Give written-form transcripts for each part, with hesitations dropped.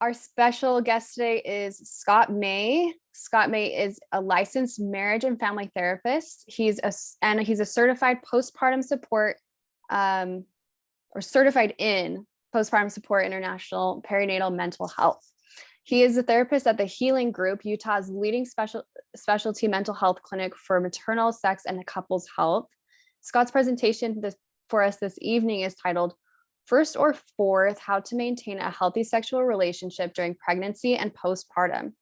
Our special guest today is Scott May. Scott May is a licensed marriage and family therapist. He's a certified postpartum support, or certified in postpartum support international perinatal mental health. He is a therapist at the Healing Group, Utah's leading specialty mental health clinic for maternal, sex, and couples health. Scott's presentation for us this evening is titled First or Fourth, How to Maintain a Healthy Sexual Relationship During Pregnancy and Postpartum.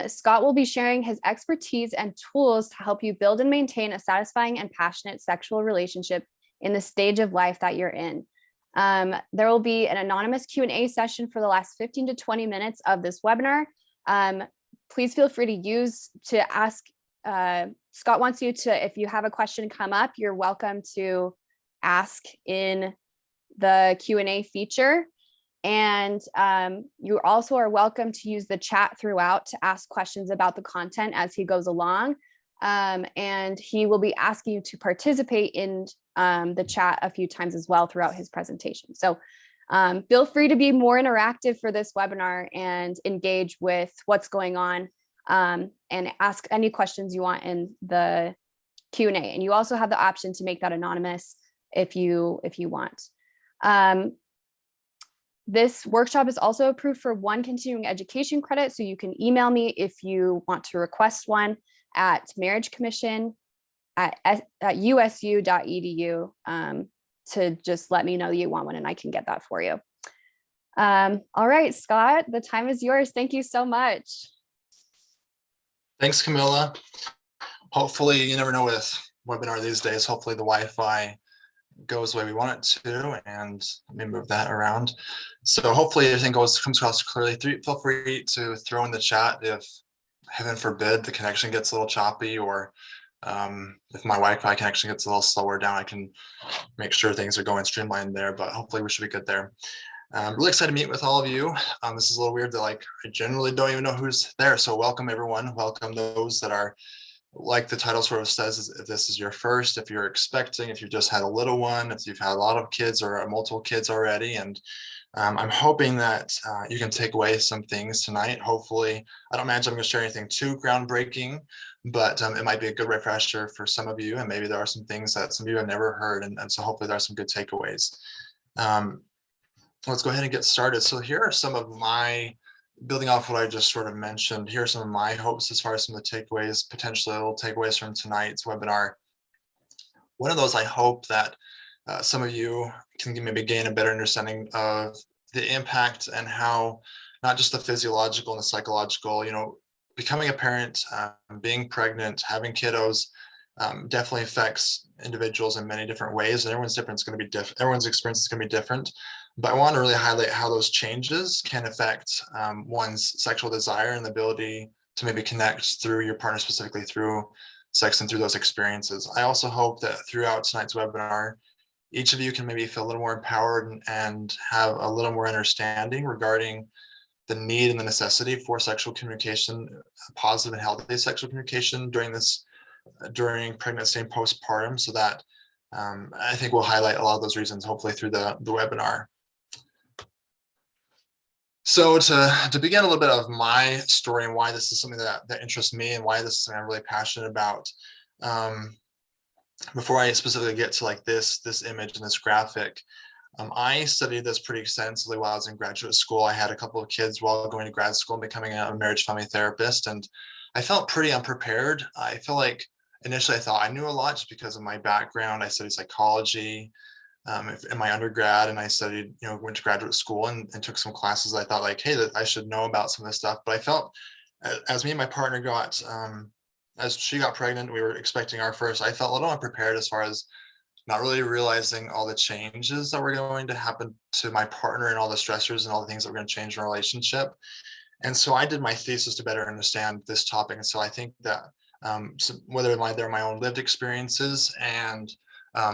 Scott will be sharing his expertise and tools to help you build and maintain a satisfying and passionate sexual relationship in the stage of life that you're in. There will be an anonymous Q&A session for the last 15 to 20 minutes of this webinar. Please feel free to ask. Scott wants you to, if you have a question come up, you're welcome to ask in the Q&A feature. And you also are welcome to use the chat throughout to ask questions about the content as he goes along. And he will be asking you to participate in the chat a few times as well throughout his presentation. So feel free to be more interactive for this webinar and engage with what's going on, and ask any questions you want in the Q&A. And you also have the option to make that anonymous if you want. This workshop is also approved for 1 continuing education credit, so you can email me if you want to request one at marriagecommission@usu.edu to just let me know you want one, and I can get that for you. All right, Scott, the time is yours. Thank you so much. Thanks, Camilla. Hopefully, you never know with webinar these days, hopefully the Wi-Fi goes the way we want it to, and let me move that around. So hopefully everything comes across clearly. Feel free to throw in the chat if, heaven forbid, the connection gets a little choppy, or if my Wi-Fi connection gets a little slower down, I can make sure things are going streamlined there, but hopefully we should be good there. I'm really excited to meet with all of you. This is a little weird that I generally don't even know who's there. So welcome everyone. Welcome those that are, like the title sort of says, if this is your first, if you're expecting, if you've just had a little one, if you've had a lot of kids or multiple kids already. And I'm hoping that you can take away some things tonight. Hopefully, I don't imagine I'm going to share anything too groundbreaking, but it might be a good refresher for some of you. And maybe there are some things that some of you have never heard. And so hopefully there are some good takeaways. Let's go ahead and get started. So here are some of my, building off what I just sort of mentioned, here are some of my hopes as far as some of the takeaways, potentially little takeaways from tonight's webinar. One of those, I hope that some of you can maybe gain a better understanding of the impact and how not just the physiological and the psychological, becoming a parent, being pregnant, having kiddos, definitely affects individuals in many different ways, and everyone's experience is going to be different. But I want to really highlight how those changes can affect one's sexual desire and the ability to maybe connect through your partner, specifically through sex and through those experiences. I also hope that throughout tonight's webinar, each of you can maybe feel a little more empowered and have a little more understanding regarding the need and the necessity for sexual communication, positive and healthy sexual communication during pregnancy and postpartum, so that I think we'll highlight a lot of those reasons, hopefully through the webinar. So to begin a little bit of my story and why this is something that interests me and why this is something I'm really passionate about, before I specifically get to this image and this graphic, I studied this pretty extensively while I was in graduate school. I had a couple of kids while going to grad school and becoming a marriage family therapist, and I felt pretty unprepared. I feel like initially I thought I knew a lot just because of my background. I studied psychology in my undergrad, and I studied, went to graduate school and took some classes. I thought hey, that I should know about some of this stuff. But I felt as me and my partner as she got pregnant, we were expecting our first, I felt a little unprepared as far as not really realizing all the changes that were going to happen to my partner and all the stressors and all the things that were going to change in our relationship. And so I did my thesis to better understand this topic. And so I think that whether they're my own lived experiences and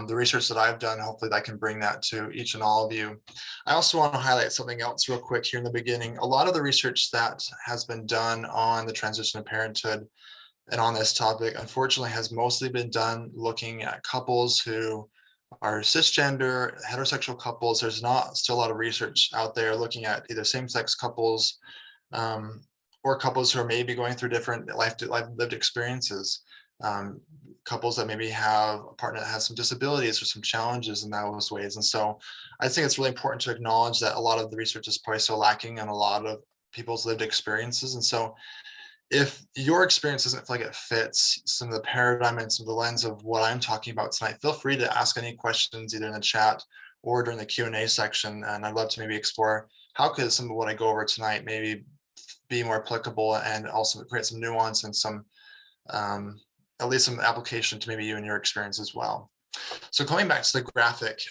the research that I've done, hopefully I can bring that to each and all of you. I also want to highlight something else real quick here in the beginning. A lot of the research that has been done on the transition of parenthood and on this topic, unfortunately, has mostly been done looking at couples who are cisgender, heterosexual couples. There's not still a lot of research out there looking at either same-sex couples um, or couples who are maybe going through different life lived experiences. Um, Couples that maybe have a partner that has some disabilities or some challenges in those ways. And so I think it's really important to acknowledge that a lot of the research is probably still lacking in a lot of people's lived experiences. And so if your experience doesn't feel like it fits some of the paradigm and some of the lens of what I'm talking about tonight, feel free to ask any questions either in the chat or during the Q&A section. And I'd love to maybe explore how could some of what I go over tonight maybe be more applicable and also create some nuance and some at least some application to maybe you and your experience as well. So going back to the graphic,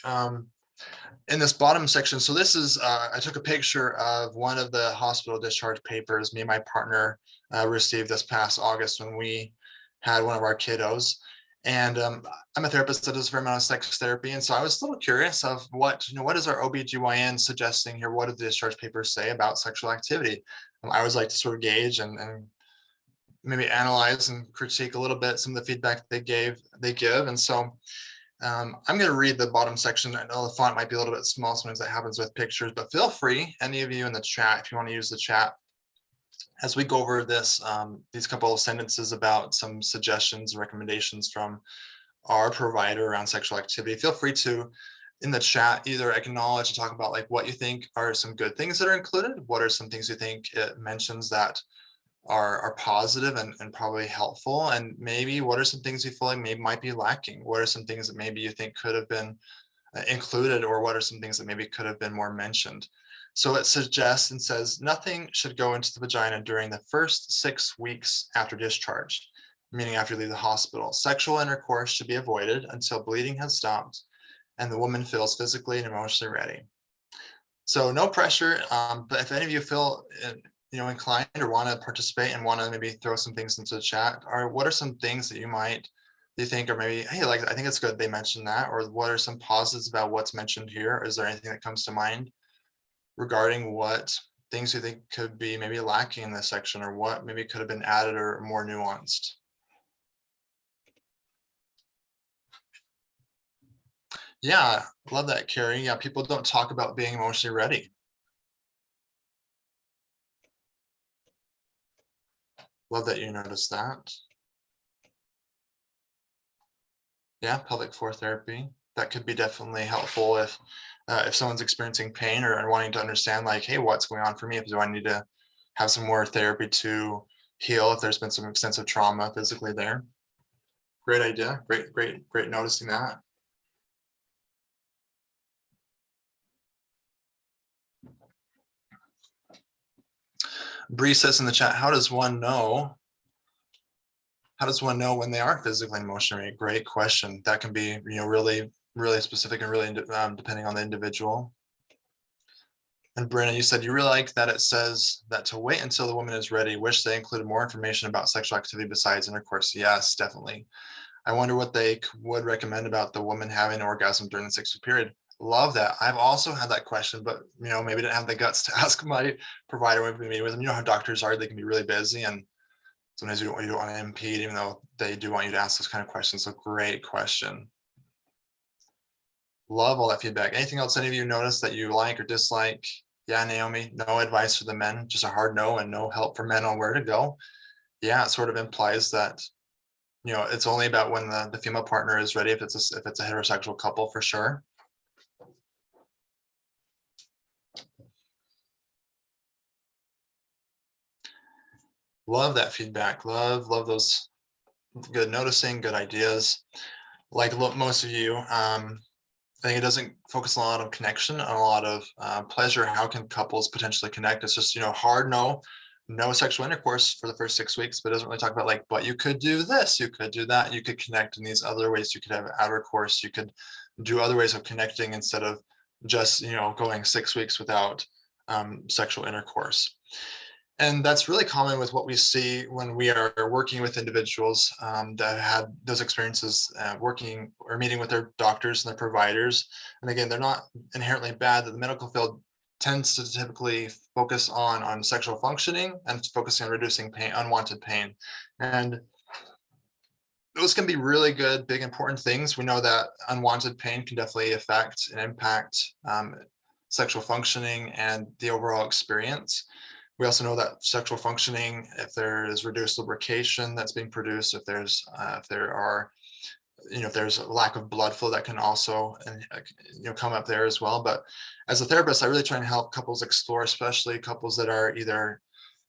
in this bottom section, so this is, I took a picture of one of the hospital discharge papers me and my partner received this past August when we had one of our kiddos. And I'm a therapist that does a fair amount of sex therapy. And so I was a little curious of what is our OBGYN suggesting here? What do the discharge papers say about sexual activity? I always like to sort of gauge and maybe analyze and critique a little bit some of the feedback they give. And so I'm going to read the bottom section. I know the font might be a little bit small, sometimes that happens with pictures, but feel free, any of you in the chat, if you want to use the chat, as we go over this, these couple of sentences about some suggestions and recommendations from our provider around sexual activity, feel free to, in the chat, either acknowledge and talk about like what you think are some good things that are included, what are some things you think it mentions that are positive and probably helpful, and maybe what are some things you feel like maybe might be lacking, what are some things that maybe you think could have been included, or what are some things that maybe could have been more mentioned. So it suggests and says nothing should go into the vagina during the first 6 weeks after discharge, meaning after you leave the hospital. Sexual intercourse should be avoided until bleeding has stopped and the woman feels physically and emotionally ready. So no pressure, but if any of you feel inclined or want to participate and want to maybe throw some things into the chat, or what are some things that you think, or maybe, hey, like, I think it's good they mentioned that, or what are some positives about what's mentioned here? Is there anything that comes to mind regarding what things you think could be maybe lacking in this section, or what maybe could have been added or more nuanced? Yeah, love that, Carrie. Yeah, people don't talk about being emotionally ready. Love that you noticed that. Yeah, pelvic floor therapy. That could be definitely helpful if someone's experiencing pain or wanting to understand, like, hey, what's going on for me? Do I need to have some more therapy to heal if there's been some extensive trauma physically there? Great idea. Great noticing that. Bree says in the chat, how does one know when they are physically and emotionally? Great question. That can be, really, really specific and really depending on the individual. And Brenna, you said you really like that it says that to wait until the woman is ready. Wish they included more information about sexual activity besides intercourse. Yes, definitely. I wonder what they would recommend about the woman having an orgasm during the 6-week period. Love that. I've also had that question, but maybe didn't have the guts to ask my provider when we meet with them. You know how doctors are; they can be really busy, and sometimes you don't want to impede, even though they do want you to ask those kind of questions. So great question. Love all that feedback. Anything else any of you notice that you like or dislike? Yeah, Naomi, no advice for the men, just a hard no, and no help for men on where to go. Yeah, it sort of implies that it's only about when the female partner is ready, if it's a heterosexual couple, for sure. Love that feedback. Love those good noticing, good ideas. Like most of you, I think it doesn't focus a lot on connection, on a lot of pleasure. How can couples potentially connect? It's just, hard no sexual intercourse for the first 6 weeks, but it doesn't really talk about like, but you could do this, you could do that, you could connect in these other ways. You could have intercourse, you could do other ways of connecting instead of just, going 6 weeks without sexual intercourse. And that's really common with what we see when we are working with individuals that had those experiences working or meeting with their doctors and their providers. And again, they're not inherently bad. That the medical field tends to typically focus on sexual functioning and focusing on reducing pain, unwanted pain. And those can be really good, big, important things. We know that unwanted pain can definitely affect and impact sexual functioning and the overall experience. We also know that sexual functioning, if there is reduced lubrication that's being produced, if there are, if there's a lack of blood flow, that can also come up there as well. But as a therapist, I really try and help couples explore, especially couples that are either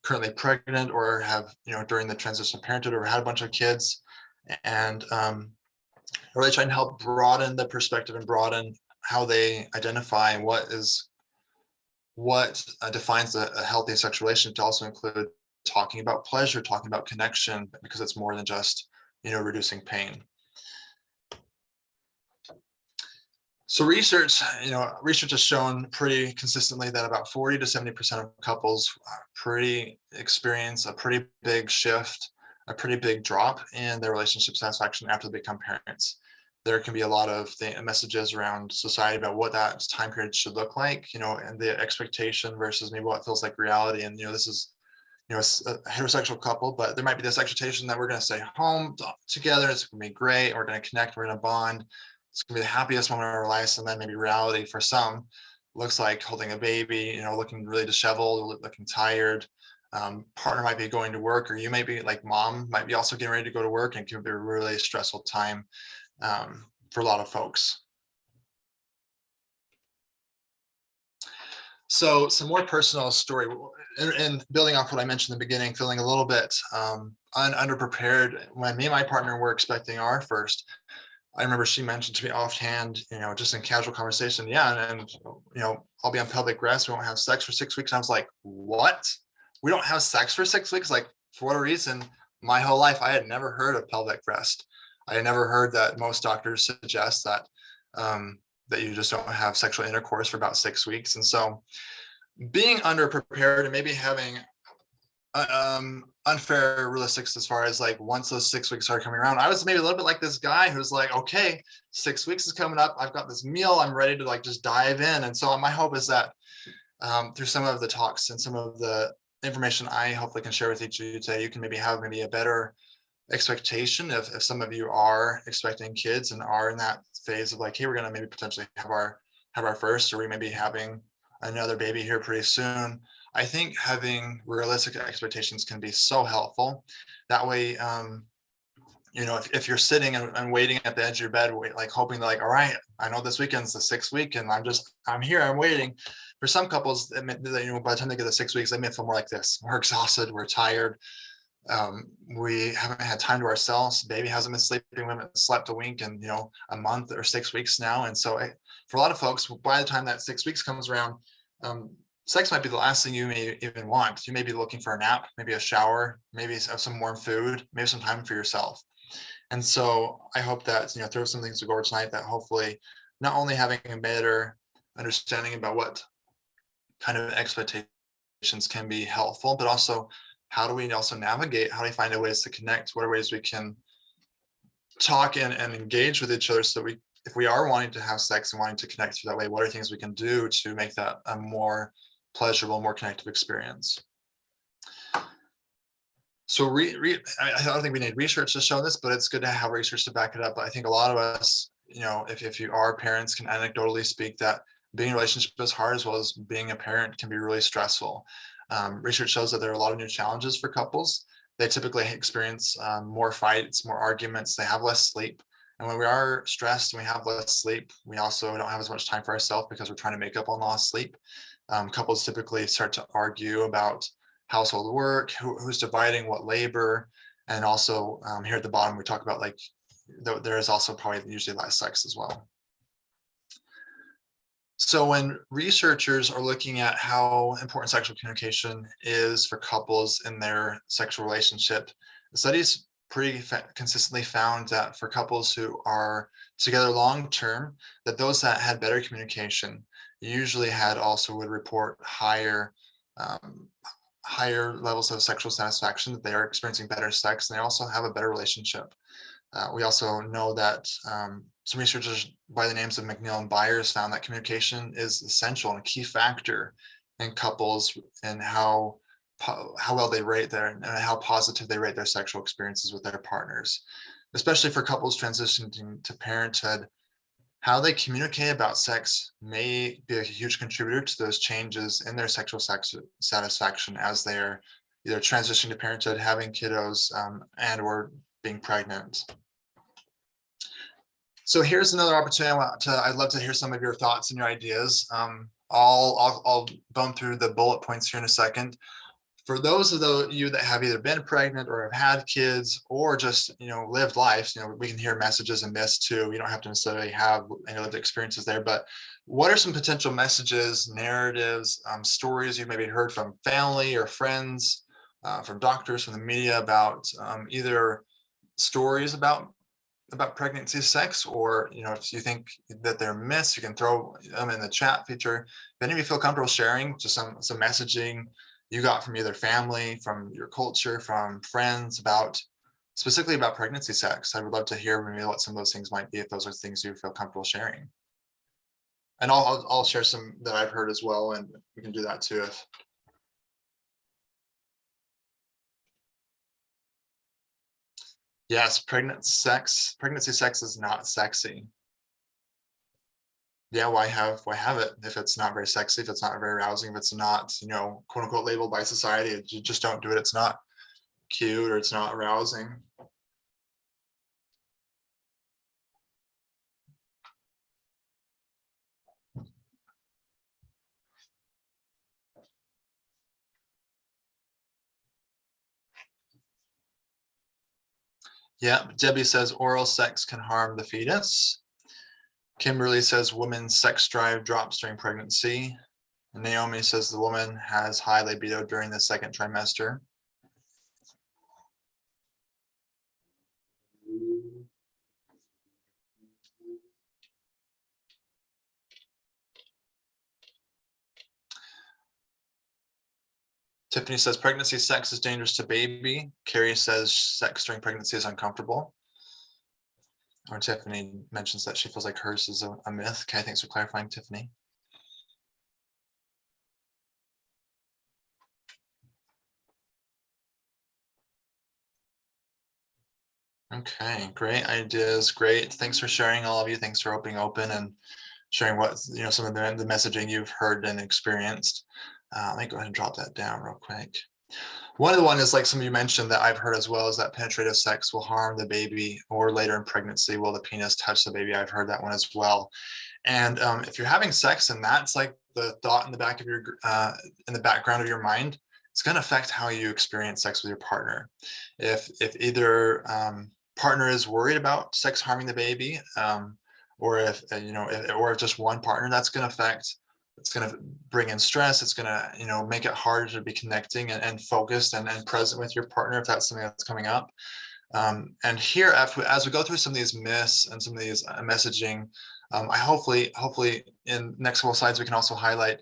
currently pregnant or have, during the transition of parenthood or had a bunch of kids, and really trying to help broaden the perspective and broaden how they identify what defines a healthy sexual relationship, to also include talking about pleasure, talking about connection, because it's more than just, reducing pain. So research has shown pretty consistently that about 40 to 70% of couples experience a pretty big shift, a pretty big drop in their relationship satisfaction after they become parents. There can be a lot of messages around society about what that time period should look like, and the expectation versus maybe what feels like reality. And, this is, a heterosexual couple, but there might be this expectation that we're going to stay home together. It's going to be great. We're going to connect. We're going to bond. It's going to be the happiest moment of our lives. And then maybe reality for some looks like holding a baby, looking really disheveled, looking tired. Partner might be going to work, or you might be like mom might be also getting ready to go to work, and it can be a really stressful time for a lot of folks. So some more personal story, and building off what I mentioned in the beginning, feeling a little bit underprepared when me and my partner were expecting our first. I remember she mentioned to me offhand, just in casual conversation, and I'll be on pelvic rest. We won't have sex for 6 weeks. And I was like, what? We don't have sex for 6 weeks? Like, for whatever reason, my whole life, I had never heard of pelvic rest. I had never heard that most doctors suggest that that you just don't have sexual intercourse for about 6 weeks. And so being underprepared and maybe having unfair realistics as far as like, once those 6 weeks are coming around, I was maybe a little bit like this guy who's like, okay, 6 weeks is coming up. I've got this meal. I'm ready to like just dive in. And so my hope is that through some of the talks and some of the information I hopefully can share with each of you today, you can maybe have a better expectation if some of you are expecting kids and are in that phase of like, hey, we're going to maybe potentially have our first, or we may be having another baby here pretty soon. I think having realistic expectations can be so helpful. That way, if you're sitting and waiting at the edge of your bed, like hoping that, like, all right, I know this weekend's the 6th week and I'm here, I'm waiting. For some couples, by the time they get the 6 weeks, they may feel more like this. We're exhausted, we're tired. We haven't had time to ourselves. Baby hasn't been sleeping. We haven't slept a wink in, a month or 6 weeks now. And so for a lot of folks, by the time that 6 weeks comes around, sex might be the last thing you may even want. You may be looking for a nap, maybe a shower, maybe have some warm food, maybe some time for yourself. And so I hope that, there are some things to go over tonight that hopefully not only having a better understanding about what kind of expectations can be helpful, but also how do we also navigate, how do we find ways to connect, what are ways we can talk and engage with each other, so if we are wanting to have sex and wanting to connect through that way, what are things we can do to make that a more pleasurable, more connective experience? So I don't think we need research to show this, but it's good to have research to back it up. But I think a lot of us, if you are parents, can anecdotally speak that being in a relationship is hard, as well as being a parent can be really stressful. Research shows that there are a lot of new challenges for couples. They typically experience more fights, more arguments, they have less sleep. And when we are stressed and we have less sleep, we also don't have as much time for ourselves because we're trying to make up on lost sleep. Couples typically start to argue about household work, who's dividing what labor. And also here at the bottom, we talk about like, there is also probably usually less sex as well. So when researchers are looking at how important sexual communication is for couples in their sexual relationship, the studies pretty consistently found that for couples who are together long-term, that those that had better communication usually would report higher levels of sexual satisfaction, that they are experiencing better sex, and they also have a better relationship. We also know that some researchers by the names of McNeil and Byers found that communication is essential and a key factor in couples and how well they rate and how positive they rate their sexual experiences with their partners. especially for couples transitioning to parenthood, how they communicate about sex may be a huge contributor to those changes in their sexual satisfaction as they're either transitioning to parenthood, having kiddos, and or being pregnant. So here's another opportunity. I'd love to hear some of your thoughts and your ideas. I'll bump through the bullet points here in a second. For those of you that have either been pregnant or have had kids or just, lived life, we can hear messages and myths too. You don't have to necessarily have any lived experiences there, but what are some potential messages, narratives, stories you've maybe heard from family or friends, from doctors, from the media about either stories about pregnancy, sex, or if you think that they're myths, you can throw them in the chat feature. If any of you feel comfortable sharing just some messaging you got from either family, from your culture, from friends specifically about pregnancy sex, I would love to hear maybe what some of those things might be, if those are things you feel comfortable sharing. And I'll share some that I've heard as well, and we can do that too if. Yes, pregnancy sex is not sexy. Yeah, why have it if it's not very sexy, if it's not very arousing, if it's not, quote unquote labeled by society, you just don't do it. It's not cute or it's not arousing. Yeah, Debbie says oral sex can harm the fetus. Kimberly says woman's sex drive drops during pregnancy. And Naomi says the woman has high libido during the second trimester. Tiffany says pregnancy sex is dangerous to baby. Carrie says sex during pregnancy is uncomfortable. Or Tiffany mentions that she feels like hers is a myth. Okay, thanks for clarifying, Tiffany. Okay, great ideas. Great. Thanks for sharing, all of you. Thanks for being open and sharing what, some of the messaging you've heard and experienced. Let me go ahead and drop that down real quick. One of the one is like some of you mentioned that I've heard as well is that penetrative sex will harm the baby, or later in pregnancy, will the penis touch the baby? I've heard that one as well. And if you're having sex and that's like the thought in the back of your, in the background of your mind, it's going to affect how you experience sex with your partner. If either partner is worried about sex harming the baby, or if or if just one partner, that's going to affect. It's going to bring in stress. It's going to make it harder to be connecting and focused and present with your partner if that's something that's coming up. And here, as we go through some of these myths and some of these messaging, I hopefully in next couple of slides we can also highlight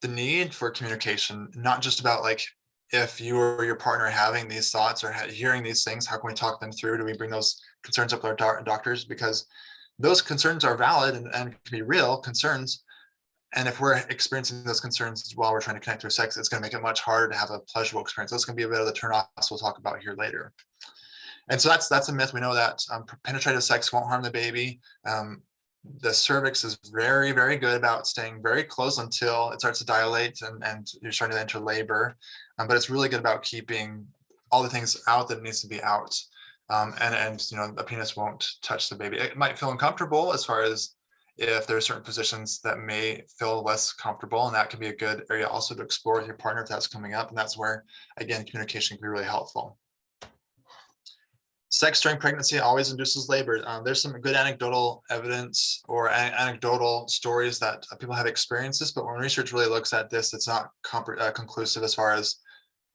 the need for communication, not just about like if you or your partner are having these thoughts or hearing these things, how can we talk them through? Do we bring those concerns up with our doctors? Because those concerns are valid and can be real concerns. And if we're experiencing those concerns while we're trying to connect through sex, it's going to make it much harder to have a pleasurable experience. That's going to be a bit of the turnoffs we'll talk about here later. And so that's a myth. We know that penetrative sex won't harm the baby. The cervix is very, very good about staying very close until it starts to dilate and you're starting to enter labor. But it's really good about keeping all the things out that needs to be out. And the penis won't touch the baby. It might feel uncomfortable as far as if there are certain positions that may feel less comfortable, and that can be a good area also to explore with your partner if that's coming up. And that's where, again, communication can be really helpful. Sex during pregnancy always induces labor. There's some good anecdotal evidence or anecdotal stories that people have experienced this, but when research really looks at this, it's not conclusive as far as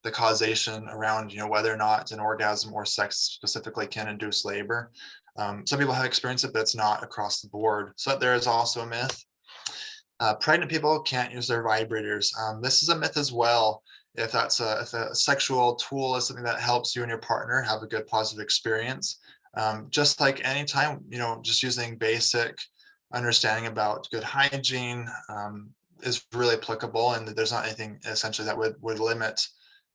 the causation around whether or not an orgasm or sex specifically can induce labor. Some people have experienced it, but it's not across the board. So there is also a myth. Pregnant people can't use their vibrators. This is a myth as well. If that's if a sexual tool is something that helps you and your partner have a good positive experience, just like anytime, just using basic understanding about good hygiene is really applicable, and there's not anything essentially that would limit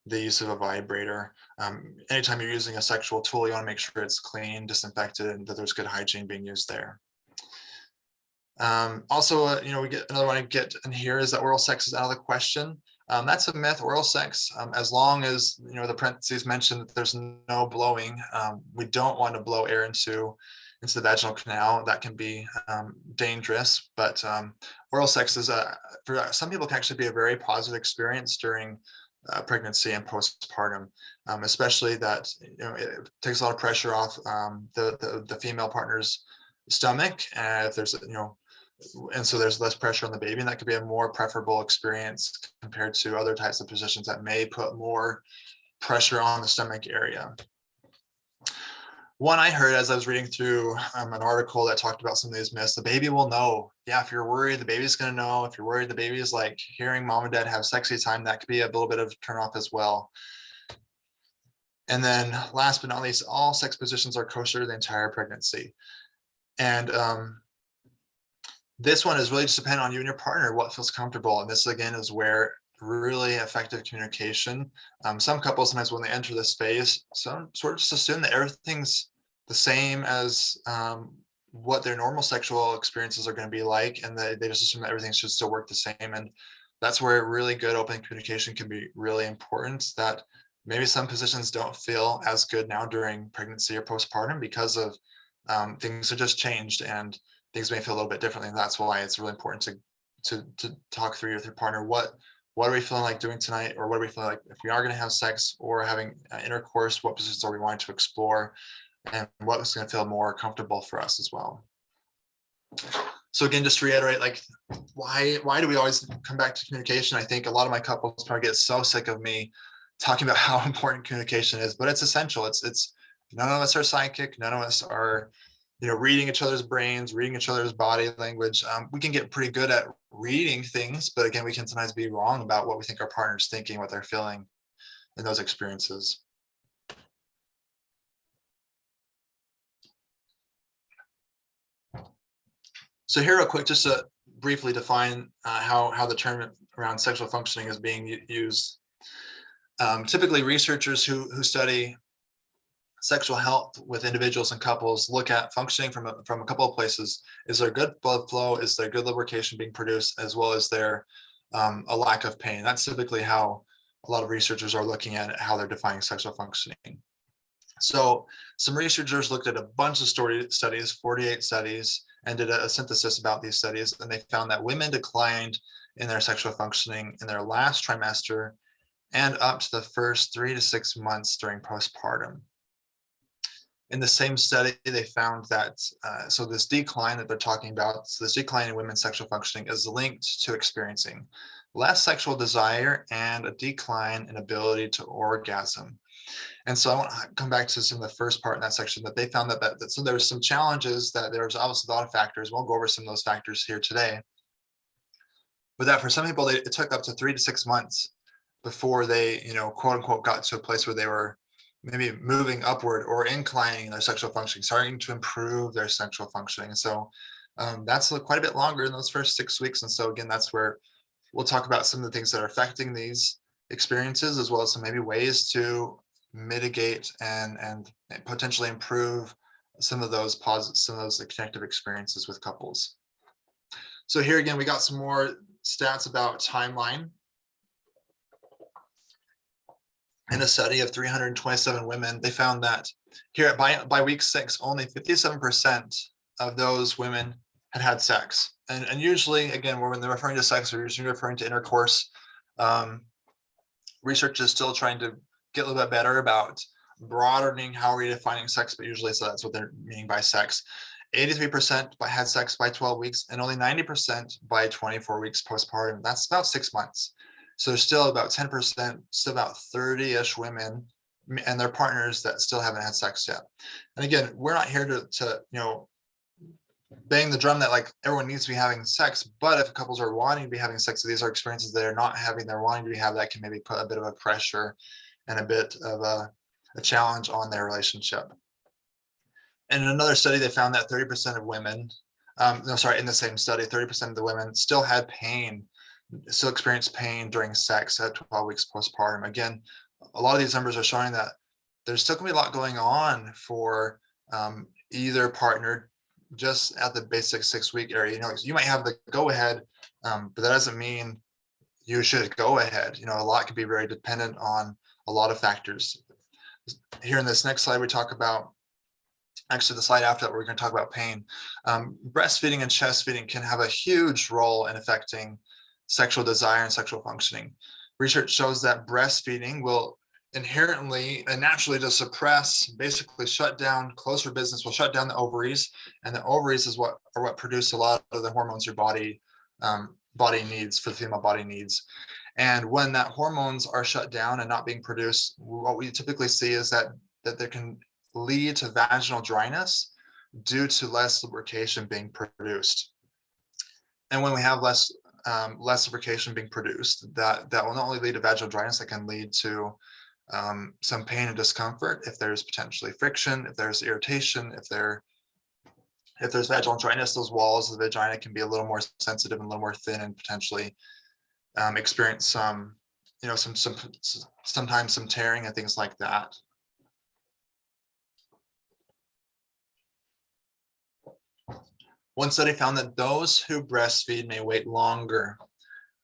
the use of a vibrator. Anytime you're using a sexual tool, you want to make sure it's clean, disinfected, and that there's good hygiene being used there. Also, we get another one I get in here is that oral sex is out of the question. That's a myth. Oral sex, as long as the parentheses mention that there's no blowing, we don't want to blow air into the vaginal canal. That can be dangerous. But oral sex is for some people can actually be a very positive experience during pregnancy and postpartum, especially that it takes a lot of pressure off the female partner's stomach, and if there's and so there's less pressure on the baby, and that could be a more preferable experience compared to other types of positions that may put more pressure on the stomach area. One I heard as I was reading through an article that talked about some of these myths: the baby will know. Yeah, if you're worried, the baby's going to know. If you're worried, the baby is like hearing mom and dad have sexy time, that could be a little bit of turn off as well. And then last but not least, all sex positions are kosher the entire pregnancy. And this one is really just dependent on you and your partner, what feels comfortable. And this again is where really effective communication. Some couples sometimes when they enter this space, some sort of just assume that everything's the same as what their normal sexual experiences are going to be like, and they just assume that everything should still work the same. And that's where really good open communication can be really important, that maybe some positions don't feel as good now during pregnancy or postpartum because of things have just changed and things may feel a little bit differently. And that's why it's really important to talk through with your partner. What are we feeling like doing tonight? Or what are we feeling like if we are going to have sex or having intercourse? What positions are we wanting to explore? And what is going to feel more comfortable for us as well? So again, just to reiterate, like, why do we always come back to communication? I think a lot of my couples probably get so sick of me talking about how important communication is, but it's essential. It's none of us are psychic. None of us are reading each other's brains, reading each other's body language. We can get pretty good at reading things, but again, we can sometimes be wrong about what we think our partner's thinking, what they're feeling in those experiences. So here real quick, just to briefly define how the term around sexual functioning is being used. Typically, researchers who study sexual health with individuals and couples look at functioning from a couple of places. Is there good blood flow? Is there good lubrication being produced? As well as there a lack of pain? That's typically how a lot of researchers are looking at how they're defining sexual functioning. So some researchers looked at a bunch of studies, 48 studies, and did a synthesis about these studies. And they found that women declined in their sexual functioning in their last trimester and up to the first 3 to 6 months during postpartum. In the same study, they found that, so this decline that they're talking about, so this decline in women's sexual functioning is linked to experiencing less sexual desire and a decline in ability to orgasm. And so I want to come back to some of the first part in that section, that they found that so there were some challenges, that there's obviously a lot of factors. We'll go over some of those factors here today. But that for some people, it took up to 3 to 6 months before they, quote unquote, got to a place where they were maybe moving upward or inclining their sexual functioning, starting to improve their sexual functioning. And so that's quite a bit longer in those first 6 weeks. And so again, that's where we'll talk about some of the things that are affecting these experiences, as well as some maybe ways to mitigate and potentially improve some of those connective experiences with couples. So here again, we got some more stats about timeline. In a study of 327 women, they found that here by week 6, only 57% of those women had sex. And usually, again, when they're referring to sex, they're usually referring to intercourse. Research is still trying to get a little bit better about broadening how we're defining sex, but usually, so that's what they're meaning by sex. 83% had sex by 12 weeks, and only 90% by 24 weeks postpartum. That's about 6 months. So there's still about 10%, still about 30-ish women and their partners that still haven't had sex yet. And again, we're not here to bang the drum that like everyone needs to be having sex, but if couples are wanting to be having sex, these are experiences that are not having, they're wanting to have, that can maybe put a bit of a pressure and a bit of a challenge on their relationship. And in another study, they found that 30% of women, in the same study, 30% of the women still had pain, still experienced pain during sex at 12 weeks postpartum. Again, a lot of these numbers are showing that there's still gonna be a lot going on for either partner just at the basic 6-week area. You know, you might have the go ahead, but that doesn't mean you should go ahead. You know, a lot can be very dependent on a lot of factors. Here in this next slide, we talk about, actually the slide after that, we're going to talk about pain. Breastfeeding and chest feeding can have a huge role in affecting sexual desire and sexual functioning. Research shows that breastfeeding will inherently and naturally just suppress, basically shut down, close for business, will shut down the ovaries, and the ovaries is what produce a lot of the hormones your body needs, for the female body needs. And when that hormones are shut down and not being produced, what we typically see is that there can lead to vaginal dryness due to less lubrication being produced. And when we have less lubrication being produced, that will not only lead to vaginal dryness, that can lead to some pain and discomfort if there's potentially friction, if there's irritation, if there's vaginal dryness. Those walls of the vagina can be a little more sensitive and a little more thin, and potentially experience some, you know, sometimes some tearing and things like that. One study found that those who breastfeed may wait longer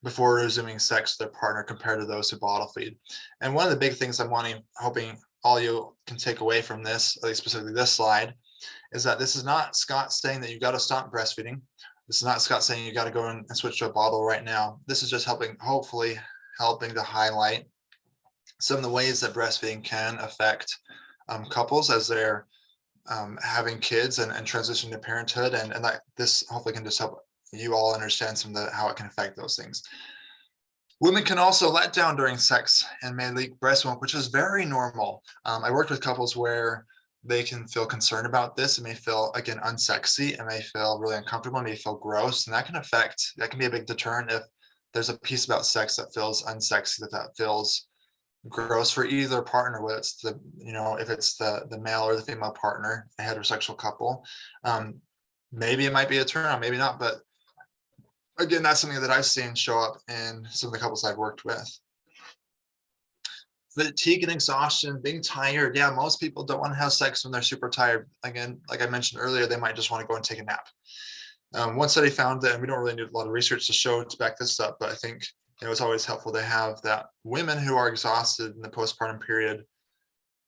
before resuming sex with their partner compared to those who bottle feed. And one of the big things I'm hoping all you can take away from this, at least specifically this slide, is that this is not Scott saying that you got to stop breastfeeding. This is not Scott saying you got to go and switch to a bottle right now. This is just hopefully helping to highlight some of the ways that breastfeeding can affect couples as they're having kids and transitioning to parenthood, and that this hopefully can just help you all understand some of how it can affect those things. Women can also let down during sex and may leak breast milk, which is very normal. I worked with couples where they can feel concerned about this. It may feel, again, unsexy, and may feel really uncomfortable, and may feel gross, and that can be a big deterrent if there's a piece about sex that feels unsexy, that feels gross for either partner, whether it's the, you know, if it's the male or the female partner, a heterosexual couple. Maybe it might be a turn on, maybe not, but again, that's something that I've seen show up in some of the couples I've worked with. Fatigue and exhaustion, being tired. Yeah, most people don't want to have sex when they're super tired. Again, like I mentioned earlier, they might just want to go and take a nap. One study found that, and we don't really need a lot of research to back this up, but I think it was always helpful to have that women who are exhausted in the postpartum period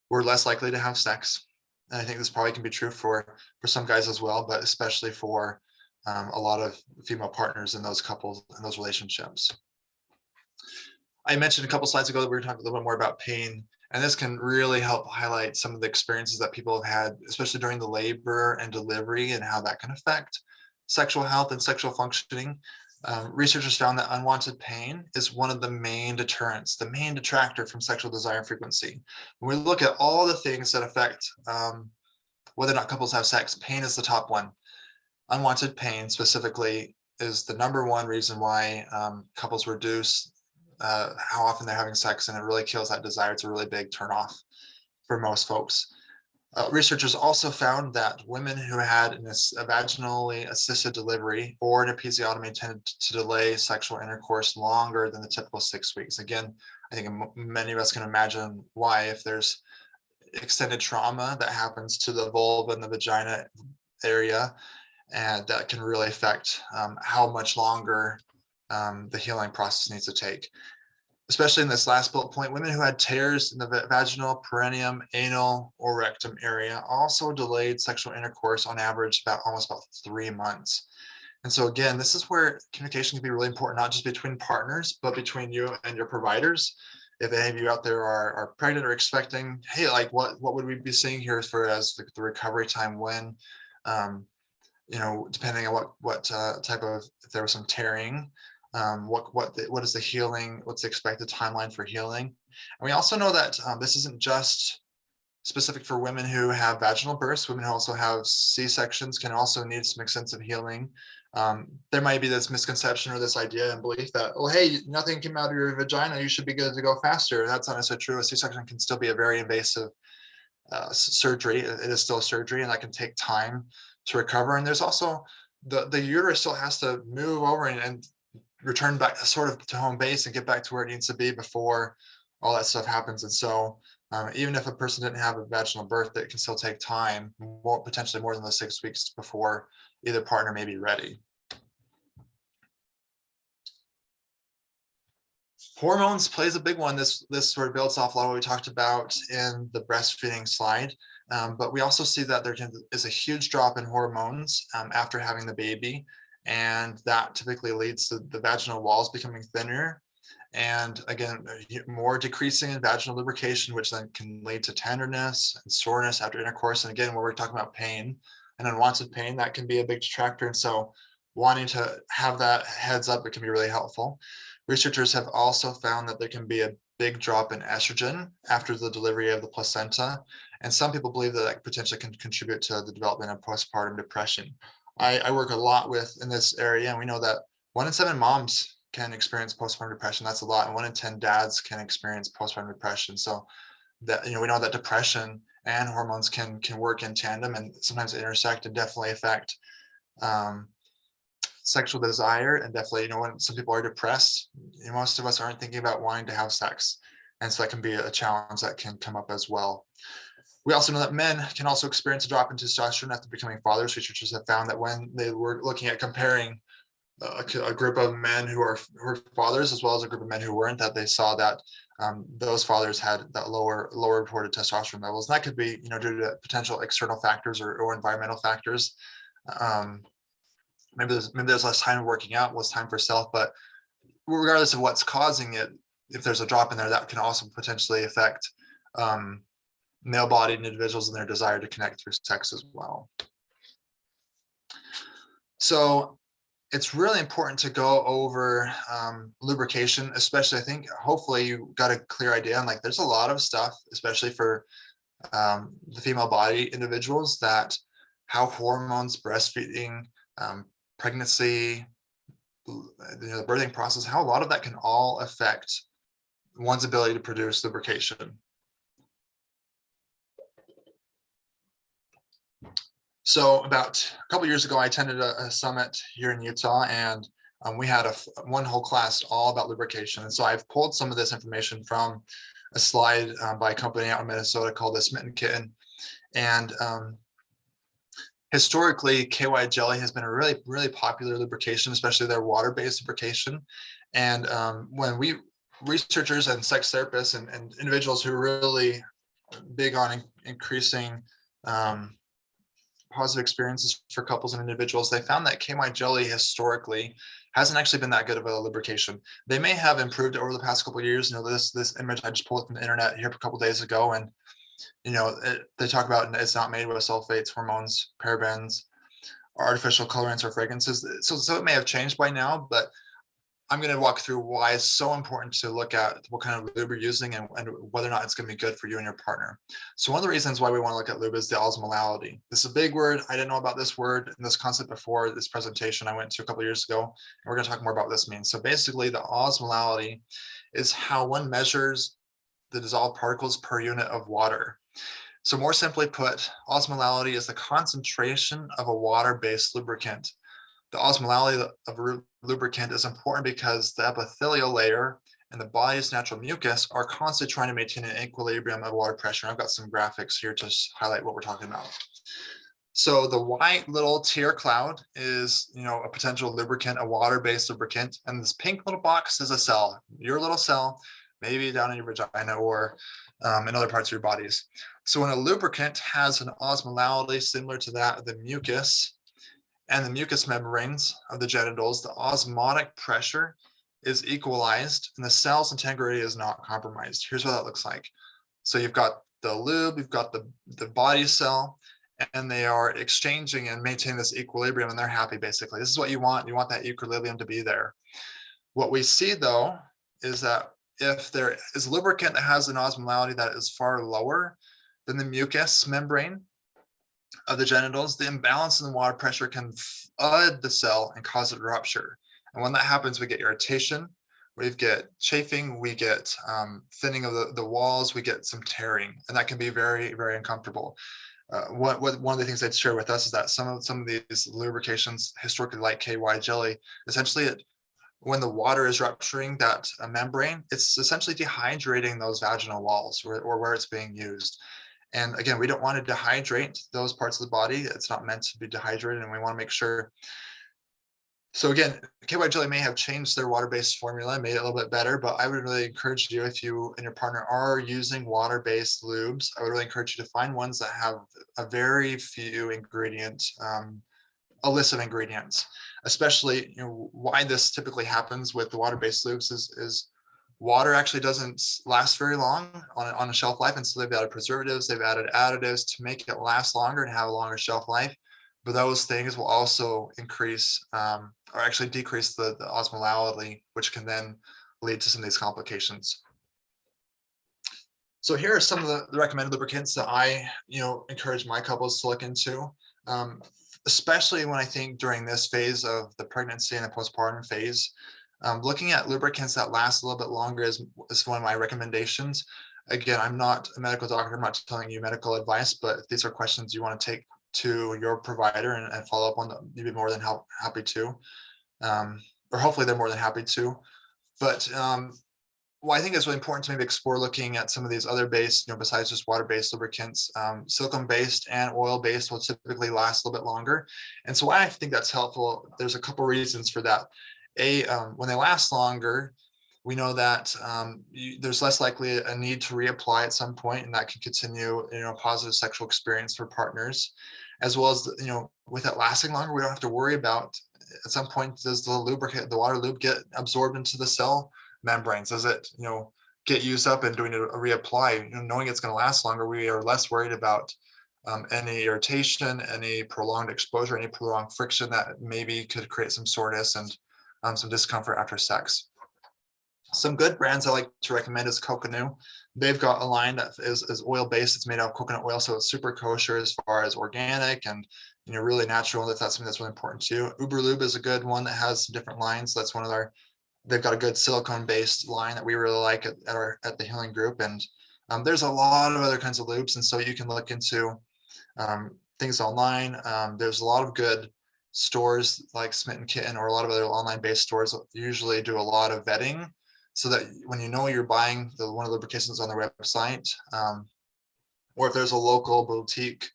were less likely to have sex. And I think this probably can be true for some guys as well, but especially for a lot of female partners in those couples and those relationships. I mentioned a couple slides ago that we were talking a little bit more about pain, and this can really help highlight some of the experiences that people have had, especially during the labor and delivery, and how that can affect sexual health and sexual functioning. Researchers found that unwanted pain is one of the main deterrents, the main detractor from sexual desire and frequency. When we look at all the things that affect whether or not couples have sex, pain is the top one. Unwanted pain specifically is the number one reason why couples reduce how often they're having sex, and it really kills that desire. It's a really big turnoff for most folks. Researchers also found that women who had a vaginally assisted delivery or an episiotomy tended to delay sexual intercourse longer than the typical 6 weeks. Again, I think many of us can imagine why. If there's extended trauma that happens to the vulva and the vagina area, and that can really affect how much longer the healing process needs to take. Especially in this last bullet point, women who had tears in the vaginal, perineum, anal, or rectum area also delayed sexual intercourse on average almost about 3 months. And so again, this is where communication can be really important, not just between partners, but between you and your providers. If any of you out there are pregnant or expecting, hey, like what would we be seeing here as the recovery time when, you know, depending on what type of, if there was some tearing, what is the healing, what's the expected timeline for healing. And we also know that this isn't just specific for women who have vaginal births. Women who also have C-sections can also need some extensive healing. There might be this misconception or this idea and belief that, oh, hey, nothing came out of your vagina, you should be good to go faster. That's not necessarily true. A C-section can still be a very invasive surgery. It is still a surgery, and that can take time to recover. And there's also the uterus still has to move over and return back sort of to home base and get back to where it needs to be before all that stuff happens. And so even if a person didn't have a vaginal birth, it can still take time, potentially more than the 6 weeks before either partner may be ready. Hormones plays a big one. This sort of builds off a lot of what we talked about in the breastfeeding slide. But we also see that there is a huge drop in hormones after having the baby. And that typically leads to the vaginal walls becoming thinner. And again, more decreasing in vaginal lubrication, which then can lead to tenderness and soreness after intercourse. And again, when we're talking about pain and unwanted pain, that can be a big detractor. And so wanting to have that heads up, it can be really helpful. Researchers have also found that there can be a big drop in estrogen after the delivery of the placenta. And some people believe that that potentially can contribute to the development of postpartum depression. I work a lot in this area, and we know that 1 in 7 moms can experience postpartum depression. That's a lot. And 1 in 10 dads can experience postpartum depression. So that, we know that depression and hormones can work in tandem and sometimes intersect and definitely affect sexual desire. And definitely, when some people are depressed, most of us aren't thinking about wanting to have sex. And so that can be a challenge that can come up as well. We also know that men can also experience a drop in testosterone after becoming fathers. Researchers have found that when they were looking at comparing a group of men who are fathers as well as a group of men who weren't, that they saw that those fathers had that lower reported testosterone levels. And that could be due to potential external factors or environmental factors. Maybe there's less time working out, less time for self, but regardless of what's causing it, if there's a drop in there, that can also potentially affect male-bodied individuals and their desire to connect through sex as well. So it's really important to go over lubrication, especially, I think, hopefully you got a clear idea on, there's a lot of stuff, especially for the female body individuals, that how hormones, breastfeeding, pregnancy, the birthing process, how a lot of that can all affect one's ability to produce lubrication. So about a couple of years ago, I attended a summit here in Utah, and we had one whole class all about lubrication. And so I've pulled some of this information from a slide by a company out in Minnesota called the Smitten Kitten. And historically, KY jelly has been a really, really popular lubrication, especially their water-based lubrication. And when researchers and sex therapists and individuals who are really big on increasing positive experiences for couples and individuals, they found that KY jelly historically hasn't actually been that good of a lubrication. They may have improved it over the past couple of years. This image, I just pulled it from the internet here a couple of days ago, and they talk about it's not made with sulfates, hormones, parabens, or artificial colorants or fragrances. So it may have changed by now, but I'm going to walk through why it's so important to look at what kind of lube you're using and whether or not it's going to be good for you and your partner. So one of the reasons why we want to look at lube is the osmolality. This is a big word. I didn't know about this word and this concept before this presentation I went to a couple of years ago. And we're going to talk more about what this means. So basically, the osmolality is how one measures the dissolved particles per unit of water. So more simply put, osmolality is the concentration of a water-based lubricant. The osmolality of a lubricant is important because the epithelial layer and the body's natural mucus are constantly trying to maintain an equilibrium of water pressure. I've got some graphics here to highlight what we're talking about. So the white little tear cloud is, a potential lubricant, a water-based lubricant. And this pink little box is a cell, your little cell, maybe down in your vagina or in other parts of your bodies. So when a lubricant has an osmolality similar to that of the mucus and the mucous membranes of the genitals, the osmotic pressure is equalized and the cell's integrity is not compromised. Here's what that looks like. So you've got the lube, you've got the body cell, and they are exchanging and maintaining this equilibrium, and they're happy, basically. This is what you want. You want that equilibrium to be there. What we see, though, is that if there is lubricant that has an osmolality that is far lower than the mucous membrane of the genitals, the imbalance in the water pressure can flood the cell and cause it to rupture. And when that happens, we get irritation, we get chafing, we get thinning of the walls, we get some tearing, and that can be very, very uncomfortable. One of the things they'd share with us is that some of these lubrications, historically like KY jelly, essentially when the water is rupturing that membrane, it's essentially dehydrating those vaginal walls or where it's being used. And again, we don't want to dehydrate those parts of the body. It's not meant to be dehydrated, and we want to make sure. So again, KY Jelly may have changed their water-based formula, made it a little bit better, but I would really encourage you, if you and your partner are using water-based lubes, I would really encourage you to find ones that have a very few ingredients, a list of ingredients. Especially, why this typically happens with the water-based lubes is water actually doesn't last very long on a shelf life, and so they've added preservatives, they've added additives to make it last longer and have a longer shelf life. But those things will also increase or actually decrease the osmolality, which can then lead to some of these complications. So here are some of the recommended lubricants that I encourage my couples to look into, especially when I think during this phase of the pregnancy and the postpartum phase. Looking at lubricants that last a little bit longer is one of my recommendations. Again, I'm not a medical doctor, I'm not telling you medical advice, but if these are questions you want to take to your provider and follow up on them, you'd be more than happy to, or hopefully they're more than happy to. But well, I think it's really important to maybe explore looking at some of these other based, besides just water-based lubricants. Silicone-based and oil-based will typically last a little bit longer. And so why I think that's helpful, there's a couple reasons for that. When they last longer, we know that there's less likely a need to reapply at some point, and that can continue, a positive sexual experience for partners, as well as, with it lasting longer, we don't have to worry about at some point, does the lubricant, the water lube, get absorbed into the cell membranes? Does it, get used up, and doing a reapply, knowing it's going to last longer, we are less worried about any irritation, any prolonged exposure, any prolonged friction that maybe could create some soreness and some discomfort after sex. Some good brands I like to recommend is Coconut. They've got a line that is oil-based. It's made out of coconut oil, so it's super kosher as far as organic and really natural. If that's something that's really important to you. Uberlube is a good one that has some different lines. That's one of their. They've got a good silicone-based line that we really like at the Healing Group, and there's a lot of other kinds of lubes, and so you can look into things online. There's a lot of good stores like Smitten Kitten or a lot of other online-based stores that usually do a lot of vetting, so that when you're buying one of the lubrications on their website, or if there's a local boutique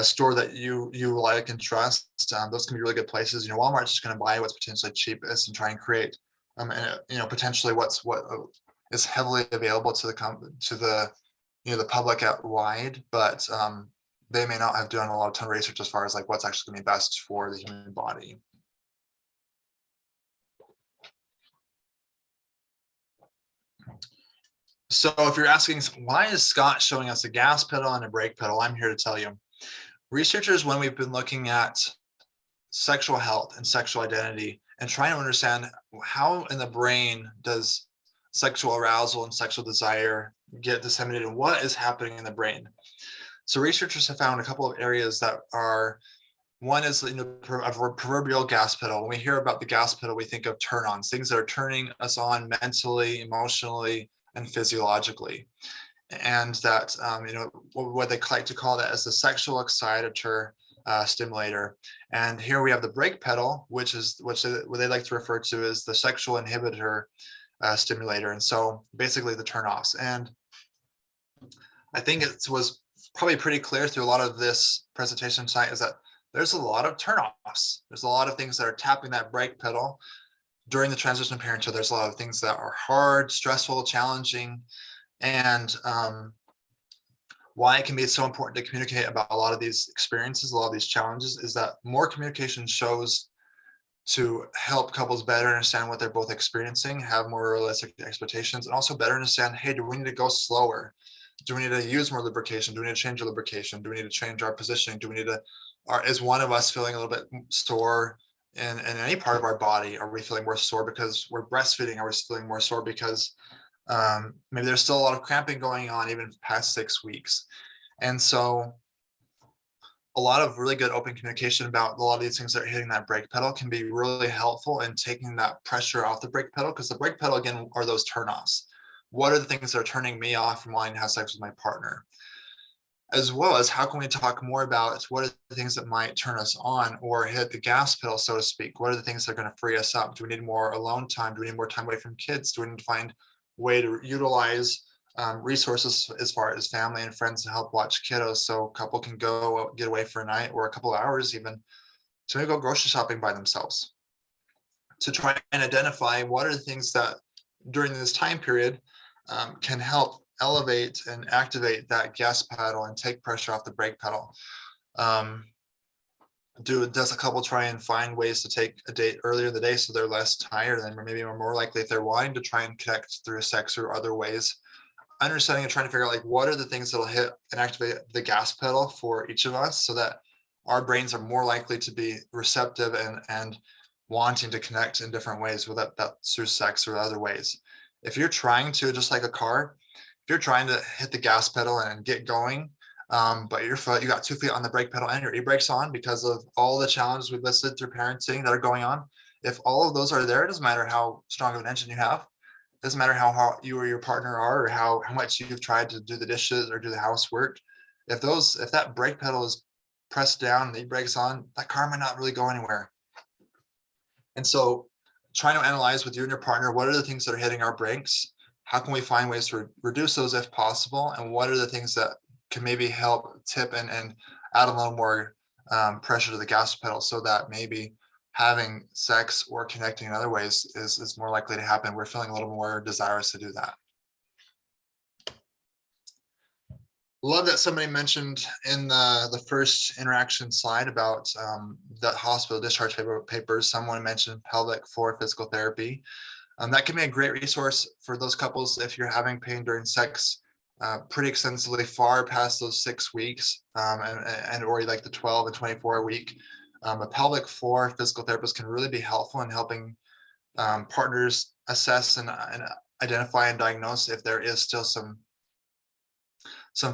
store that you like and trust, those can be really good places. Walmart's just going to buy what's potentially cheapest and try and create, potentially what is heavily available to the public at wide, but they may not have done a ton of research as far as like what's actually going to be best for the human body. So if you're asking, why is Scott showing us a gas pedal and a brake pedal? I'm here to tell you. Researchers, when we've been looking at sexual health and sexual identity and trying to understand how in the brain does sexual arousal and sexual desire get disseminated and what is happening in the brain. So researchers have found a couple of areas that are, one is a proverbial gas pedal. When we hear about the gas pedal, we think of turn-ons, things that are turning us on mentally, emotionally, and physiologically. And that, what they like to call that as the sexual excitator stimulator. And here we have the brake pedal, which they like to refer to as the sexual inhibitor stimulator. And so basically the turn-offs. And I think it was probably pretty clear through a lot of this presentation tonight is that there's a lot of turn-offs. There's a lot of things that are tapping that brake pedal during the transition of parenthood. There's a lot of things that are hard, stressful, challenging, and why it can be so important to communicate about a lot of these experiences, a lot of these challenges, is that more communication shows to help couples better understand what they're both experiencing, have more realistic expectations, and also better understand, hey, do we need to go slower? Do we need to use more lubrication? Do we need to change the lubrication? Do we need to change our positioning? Do we need to, is one of us feeling a little bit sore in any part of our body? Are we feeling more sore because we're breastfeeding? Are we feeling more sore because maybe there's still a lot of cramping going on even past 6 weeks? And so a lot of really good open communication about a lot of these things that are hitting that brake pedal can be really helpful in taking that pressure off the brake pedal, because the brake pedal, again, are those turnoffs. What are the things that are turning me off from wanting to have sex with my partner? as well as how can we talk more about what are the things that might turn us on or hit the gas pedal, so to speak? What are the things that are going to free us up? Do we need more alone time? Do we need more time away from kids? Do we need to find a way to utilize resources as far as family and friends to help watch kiddos, so a couple can go get away for a night or a couple of hours even to maybe go grocery shopping by themselves, to try and identify what are the things that during this time period can help elevate and activate that gas pedal and take pressure off the brake pedal. Does a couple try and find ways to take a date earlier in the day so they're less tired, and maybe more likely if they're wanting to try and connect through sex or other ways? Understanding and trying to figure out like what are the things that'll hit and activate the gas pedal for each of us so that our brains are more likely to be receptive and wanting to connect in different ways, whether that's through sex or other ways. If you're trying to, just like a car, if you're trying to hit the gas pedal and get going, but your foot, you got 2 feet on the brake pedal and your e-brakes on because of all the challenges we've listed through parenting that are going on. If all of those are there, it doesn't matter how strong of an engine you have. It doesn't matter how you or your partner are or how much you've tried to do the dishes or do the housework. If that brake pedal is pressed down and the e-brakes on, that car might not really go anywhere. And so trying to analyze with you and your partner, what are the things that are hitting our brakes? How can we find ways to reduce those if possible? And what are the things that can maybe help tip and add a little more pressure to the gas pedal so that maybe having sex or connecting in other ways is more likely to happen. We're feeling a little more desirous to do that. Love that somebody mentioned in the first interaction slide about that hospital discharge papers. Someone mentioned pelvic floor physical therapy. That can be a great resource for those couples if you're having pain during sex pretty extensively far past those 6 weeks and or like the 12 and 24 week. A pelvic floor physical therapist can really be helpful in helping partners assess and identify and diagnose if there is still some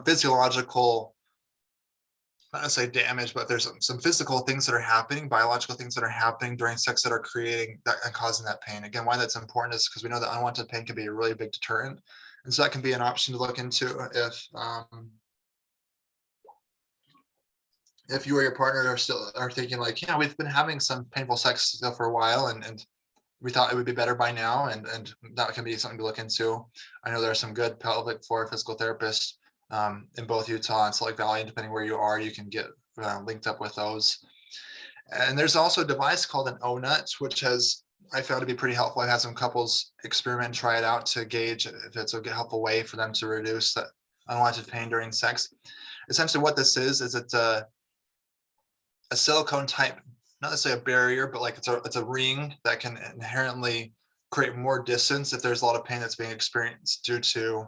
physiological, not to say damage, but there's some physical things that are happening, biological things that are happening during sex that are creating that and causing that pain. Again, why that's important is because we know that unwanted pain can be a really big deterrent. And so that can be an option to look into if you or your partner are thinking like, yeah, we've been having some painful sex still for a while and we thought it would be better by now, and that can be something to look into. I know there are some good pelvic floor physical therapists in both Utah and Salt Lake Valley, and depending where you are, you can get linked up with those. And there's also a device called an O-Nut, which I found to be pretty helpful. I've had some couples experiment, try it out to gauge if it's a helpful way for them to reduce that unwanted pain during sex. Essentially what this is it's a silicone type, not necessarily a barrier, but like it's a ring that can inherently create more distance if there's a lot of pain that's being experienced due to,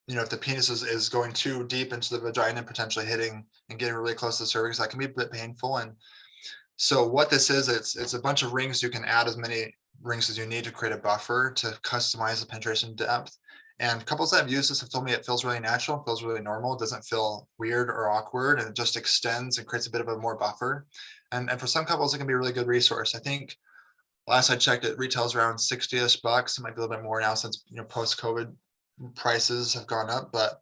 if the penis is going too deep into the vagina and potentially hitting and getting really close to the cervix, that can be a bit painful. And so what this is, it's a bunch of rings. You can add as many rings as you need to create a buffer to customize the penetration depth. And couples that have used this have told me it feels really natural, feels really normal. It doesn't feel weird or awkward, and it just extends and creates a bit of a more buffer. And for some couples, it can be a really good resource. I think last I checked, it retails around 60-ish bucks. It might be a little bit more now since post-COVID prices have gone up, but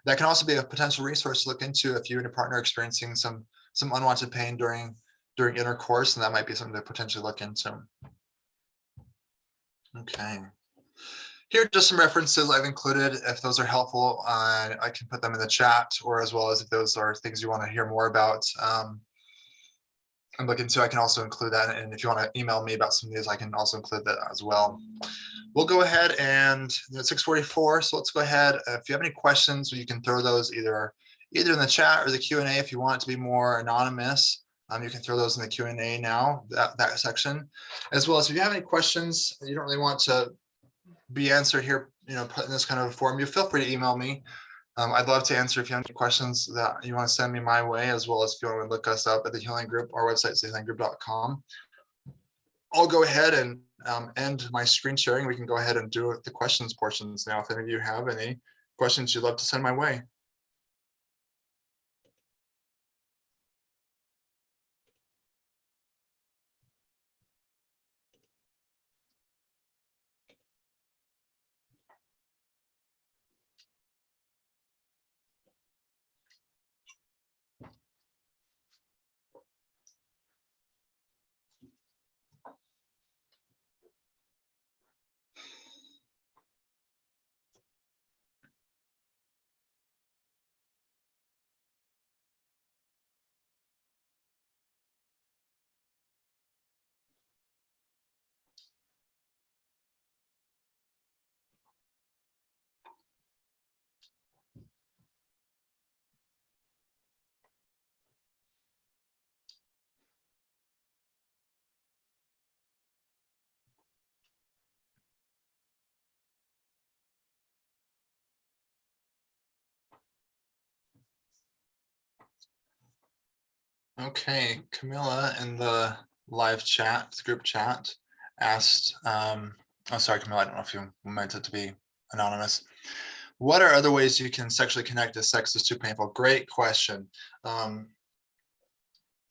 that can also be a potential resource to look into if you and your partner are experiencing some unwanted pain during intercourse, and that might be something to potentially look into. Okay. Here are just some references I've included. If those are helpful, I can put them in the chat, or as well as if those are things you want to hear more about. I'm looking to, I can also include that. And if you want to email me about some of these, I can also include that as well. We'll go ahead and it's 6:44. So let's go ahead. If you have any questions, you can throw those either in the chat or the Q&A. If you want it to be more anonymous, you can throw those in the Q&A now, that section. As well as if you have any questions, you don't really want to be answered here, put in this kind of a form, you feel free to email me. I'd love to answer if you have any questions that you want to send me my way, as well as if you want to look us up at the Healing Group. Our website is thehealingroup.com. I'll go ahead and end my screen sharing. We can go ahead and do the questions portions now. If any of you have any questions you'd love to send my way. Okay, Camilla in the live chat, the group chat, asked, oh, sorry, Camilla, I don't know if you meant it to be anonymous. What are other ways you can sexually connect if sex is too painful? Great question. Um,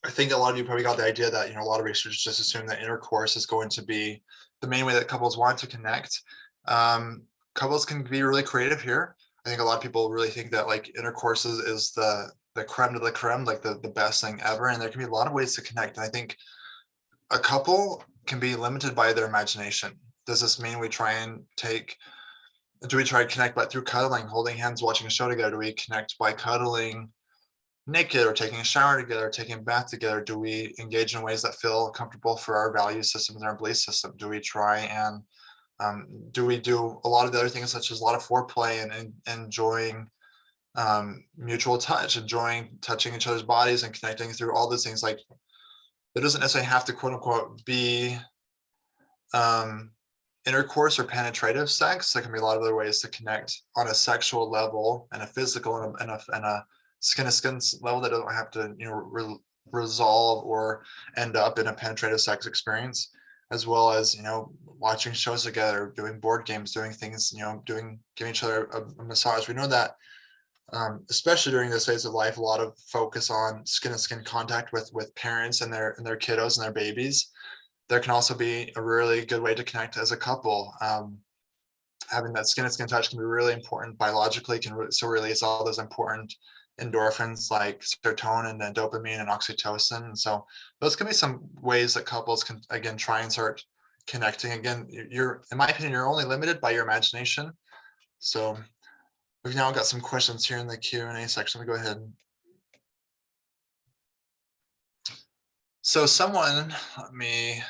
I think a lot of you probably got the idea that, a lot of researchers just assume that intercourse is going to be the main way that couples want to connect. Couples can be really creative here. I think a lot of people really think that like intercourse is the creme de la creme, like the best thing ever. And there can be a lot of ways to connect. And I think a couple can be limited by their imagination. Does this mean do we try to connect by through cuddling, holding hands, watching a show together? Do we connect by cuddling naked or taking a shower together, taking a bath together? Do we engage in ways that feel comfortable for our value systems and our belief system? Do we try and do we do a lot of the other things such as a lot of foreplay and enjoying mutual touch, enjoying touching each other's bodies and connecting through all those things? Like there doesn't necessarily have to quote unquote be um, intercourse or penetrative sex. There can be a lot of other ways to connect on a sexual level and a physical and a skin to skin level that don't have to resolve or end up in a penetrative sex experience, as well as watching shows together, doing board games, doing things, giving each other a massage. We know that especially during this phase of life, a lot of focus on skin to skin contact with parents and their kiddos and their babies. There can also be a really good way to connect as a couple. Having that skin to skin touch can be really important biologically, so release all those important endorphins like serotonin and dopamine and oxytocin. And so those can be some ways that couples can, again, try and start connecting. Again, in my opinion, you're only limited by your imagination. So we've now got some questions here in the Q&A section. Let me go ahead. So let me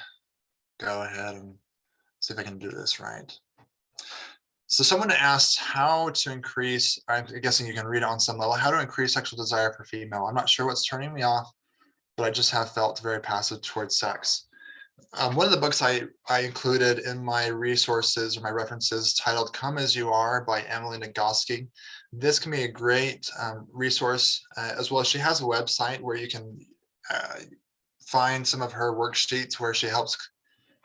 go ahead and see if I can do this right. So someone asked how to increase, I'm guessing you can read it on some level, how to increase sexual desire for female. I'm not sure what's turning me off, but I just have felt very passive towards sex. One of the books I included in my resources or my references titled Come As You Are by Emily Nagoski. This can be a great resource, as well as she has a website where you can find some of her worksheets where she helps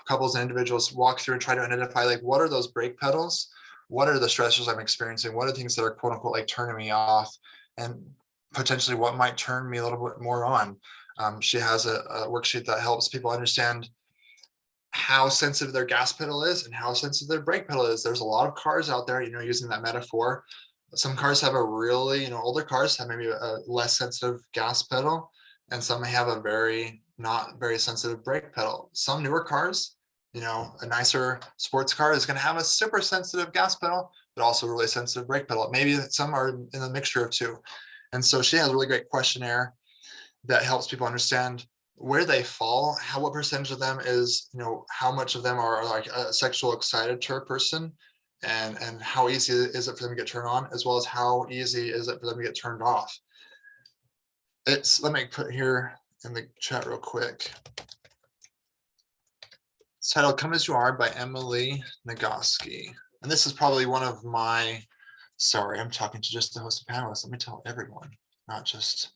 couples and individuals walk through and try to identify like what are those brake pedals, what are the stressors I'm experiencing, what are things that are quote unquote like turning me off, and potentially what might turn me a little bit more on. She has a worksheet that helps people understand how sensitive their gas pedal is and how sensitive their brake pedal is. There's a lot of cars out there, using that metaphor. Some cars have a really, older cars have maybe a less sensitive gas pedal, and some may have a not very sensitive brake pedal. Some newer cars, a nicer sports car is going to have a super sensitive gas pedal, but also a really sensitive brake pedal. Maybe some are in a mixture of two. And so she has a really great questionnaire that helps people understand where they fall, what percentage of them is, how much of them are like a sexual excitator person, and how easy is it for them to get turned on, as well as how easy is it for them to get turned off. Let me put here in the chat real quick. It's titled Come As You Are by Emily Nagoski. And this is probably one of my, sorry, I'm talking to just the host and panelists. Let me tell everyone, not just.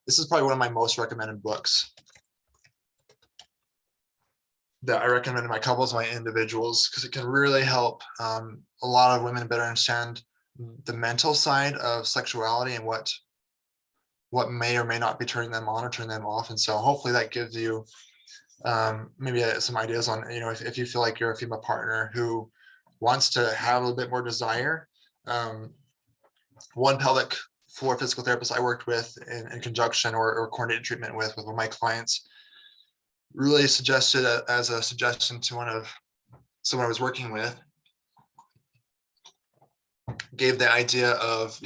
This is probably one of my most recommended books that I recommend to my couples, my individuals, because it can really help a lot of women better understand the mental side of sexuality and what may or may not be turning them on or turning them off. And so hopefully that gives you maybe some ideas on, if you feel like you're a female partner who wants to have a little bit more desire. One pelvic floor physical therapist I worked with in conjunction or coordinated treatment with one of my clients really suggested as a suggestion to someone I was working with, gave the idea of,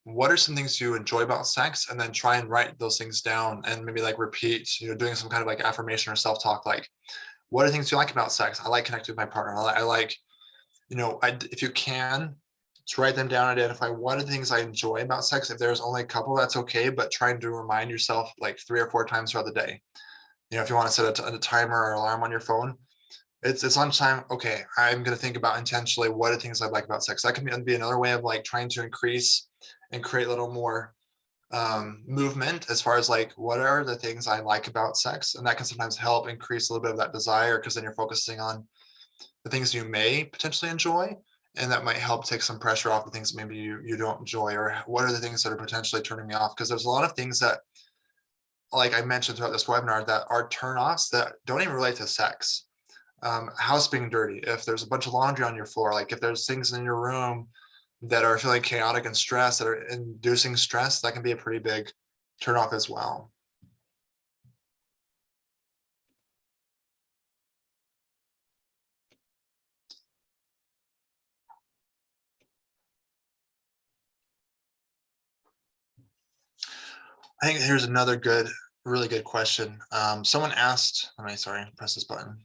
what are some things you enjoy about sex, and then try and write those things down and maybe like repeat, doing some kind of like affirmation or self-talk, like, what are things you like about sex? I like connecting with my partner. I like, if you can, to write them down, identify what are the things I enjoy about sex. If there's only a couple, that's okay, but trying to remind yourself like 3 or 4 times throughout the day. If you want to set a timer or alarm on your phone, it's lunchtime. Okay, I'm going to think about intentionally what are things I like about sex. That can be another way of like trying to increase and create a little more movement as far as like, what are the things I like about sex? And that can sometimes help increase a little bit of that desire, because then you're focusing on the things you may potentially enjoy. And that might help take some pressure off the things maybe you don't enjoy, or what are the things that are potentially turning me off? Because there's a lot of things that, like I mentioned throughout this webinar, that are turnoffs that don't even relate to sex. House being dirty, if there's a bunch of laundry on your floor, like if there's things in your room that are feeling chaotic and stress, that are inducing stress, that can be a pretty big turnoff as well. I think here's another really good question. Someone asked, press this button.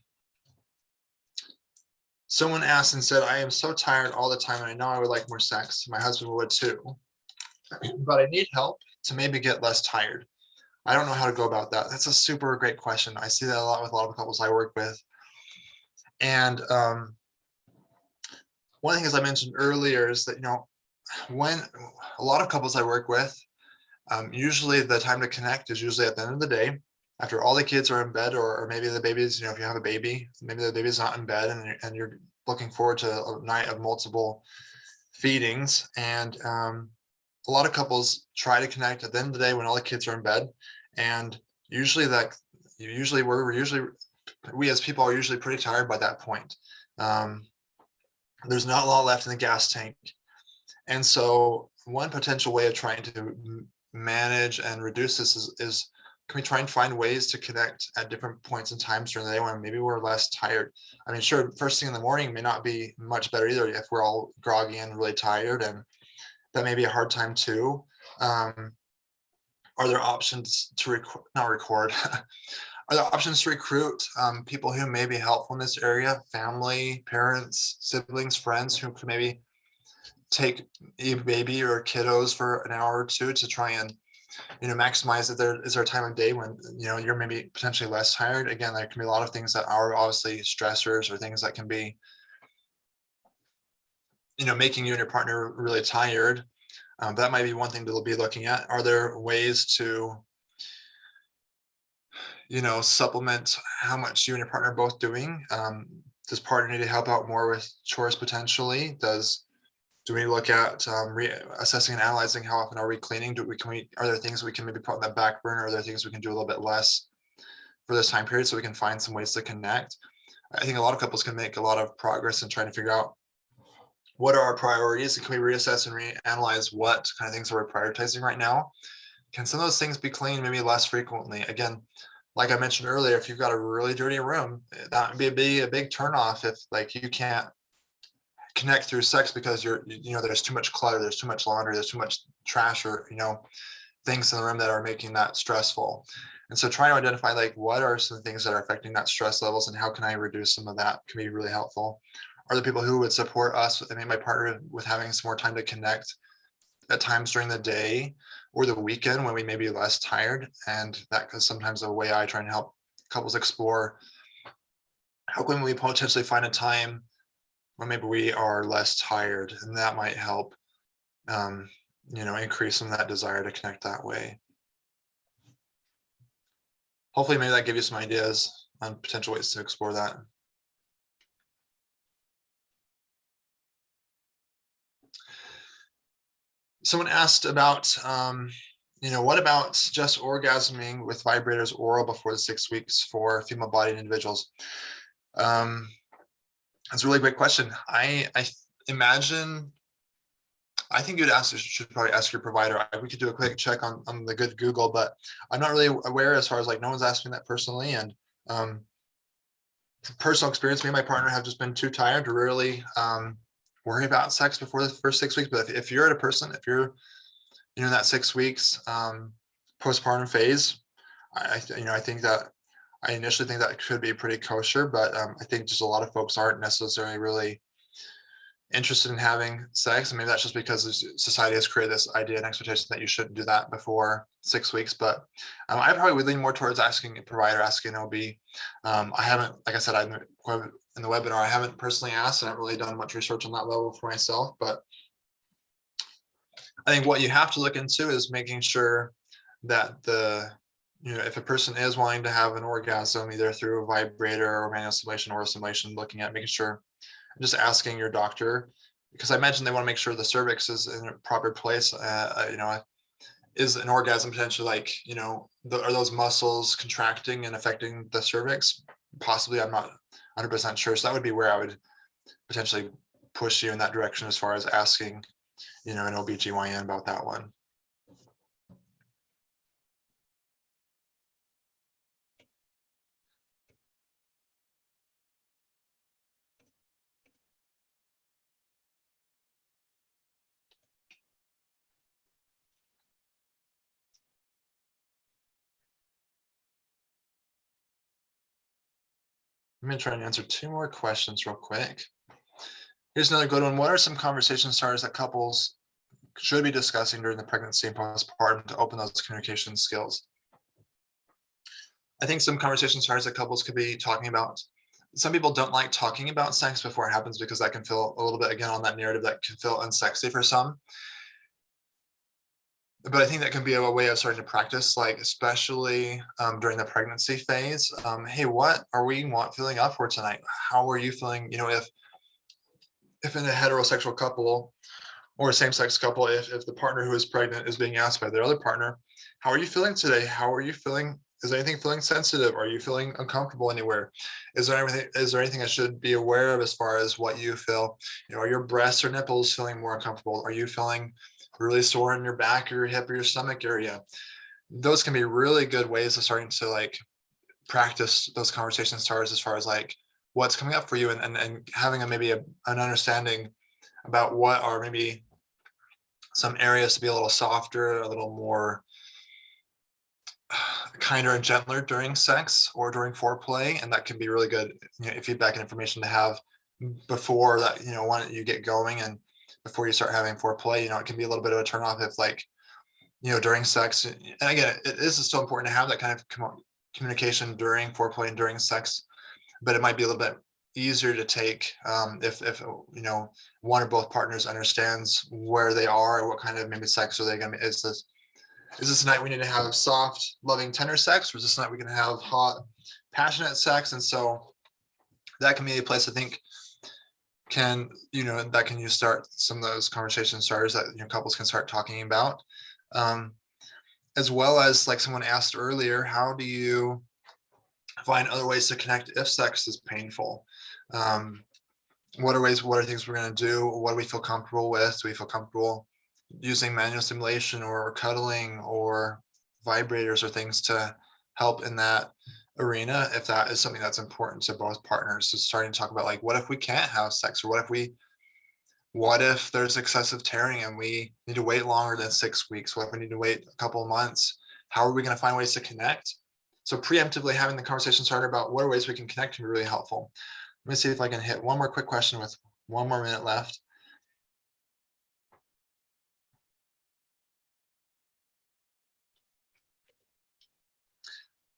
Someone asked and said, I am so tired all the time and I know I would like more sex. My husband would too, but I need help to maybe get less tired. I don't know how to go about that. That's a super great question. I see that a lot with a lot of couples I work with. And one of the things I mentioned earlier is that, when a lot of couples I work with, usually the time to connect is usually at the end of the day, after all the kids are in bed, or maybe the baby's, if you have a baby, maybe the baby's not in bed, and you're looking forward to a night of multiple feedings. And a lot of couples try to connect at the end of the day when all the kids are in bed. And usually we as people are usually pretty tired by that point. There's not a lot left in the gas tank. And so one potential way of trying to manage and reduce this is can we try and find ways to connect at different points in times during the day when maybe we're less tired? I mean, sure, first thing in the morning may not be much better either if we're all groggy and really tired, and that may be a hard time too. Are there options to not record? Are there options to recruit people who may be helpful in this area? Family, parents, siblings, friends who can maybe take a baby or kiddos for an hour or two to try and maximize that. There is there a time of day when you're maybe potentially less tired? Again, there can be a lot of things that are obviously stressors, or things that can be making you and your partner really tired. That might be one thing to be looking at. Are there ways to supplement how much you and your partner are both doing? Does partner need to help out more with chores potentially? Do we look at assessing and analyzing how often are we cleaning? Are there things we can maybe put on the back burner? Are there things we can do a little bit less for this time period, so we can find some ways to connect? I think a lot of couples can make a lot of progress in trying to figure out what are our priorities, and can we reassess and reanalyze what kind of things are we prioritizing right now? Can some of those things be cleaned maybe less frequently? Again, like I mentioned earlier, if you've got a really dirty room, that would be a big turnoff if like you can't connect through sex because there's too much clutter, there's too much laundry, there's too much trash, or things in the room that are making that stressful. And so trying to identify like what are some things that are affecting that stress levels, and how can I reduce some of that, can be really helpful. Are there people who would support us, my partner, with having some more time to connect at times during the day or the weekend when we may be less tired? And that is sometimes a way I try and help couples explore how can we potentially find a time when maybe we are less tired, and that might help increase some of that desire to connect that way. Hopefully maybe that gave you some ideas on potential ways to explore that. Someone asked about what about just orgasming with vibrators oral before the 6 weeks for female bodied individuals? That's a really great question. I imagine, I think you should probably ask your provider. We could do a quick check on the good Google, but I'm not really aware, as far as like no one's asked me that personally. And personal experience, me and my partner have just been too tired to really worry about sex before the first 6 weeks. But if you're if you're in that 6 weeks postpartum phase, I think that I initially think that could be pretty kosher, but I think just a lot of folks aren't necessarily really interested in having sex. I mean, that's just because society has created this idea and expectation that you shouldn't do that before 6 weeks. But I probably would lean more towards asking a provider, asking an OB. I haven't, like I said, in the webinar, I haven't personally asked, and I haven't really done much research on that level for myself, but I think what you have to look into is making sure that if a person is wanting to have an orgasm, either through a vibrator or manual stimulation or stimulation, looking at making sure, just asking your doctor, because I imagine they want to make sure the cervix is in a proper place. Is an orgasm potentially like, are those muscles contracting and affecting the cervix? Possibly, I'm not 100% sure. So that would be where I would potentially push you in that direction as far as asking, an OBGYN about that one. I'm going to try and answer 2 more questions real quick. Here's another good one. What are some conversation starters that couples should be discussing during the pregnancy and postpartum to open those communication skills? I think some conversation starters that couples could be talking about. Some people don't like talking about sex before it happens because that can feel a little bit, again, on that narrative, that can feel unsexy for some. But I think that can be a way of starting to practice, like especially during the pregnancy phase. Hey, what are we feeling up for tonight? How are you feeling? If in a heterosexual couple or a same-sex couple, if the partner who is pregnant is being asked by their other partner, how are you feeling today? How are you feeling? Is anything feeling sensitive? Are you feeling uncomfortable anywhere? Is there anything I should be aware of as far as what you feel? Are your breasts or nipples feeling more uncomfortable? Are you feeling really sore in your back or your hip or your stomach area? Those can be really good ways of starting to like practice those conversation starters as far as like what's coming up for you, and having an understanding about what are maybe some areas to be a little softer, a little more kinder and gentler during sex or during foreplay. And that can be really good feedback and information to have before that, when you get going and before you start having foreplay. It can be a little bit of a turnoff if like, during sex. And again, it is still important to have that kind of communication during foreplay and during sex, but it might be a little bit easier to take if one or both partners understands where they are, or what kind of maybe sex are they going to be. Is this a night we need to have soft, loving, tender sex, or is this a night we can have hot, passionate sex? And so that can be a place I think that can you start some of those conversation starters that couples can start talking about, as well as like someone asked earlier, how do you find other ways to connect if sex is painful? What are things we're going to do? What do we feel comfortable with? Do we feel comfortable using manual stimulation or cuddling or vibrators or things to help in that arena, if that is something that's important to both partners? So starting to talk about like, what if we can't have sex, or what if there's excessive tearing and we need to wait longer than 6 weeks? What if we need to wait a couple of months? How are we going to find ways to connect? So preemptively having the conversation started about what are ways we can connect can be really helpful. Let me see if I can hit one more quick question with 1 more minute left.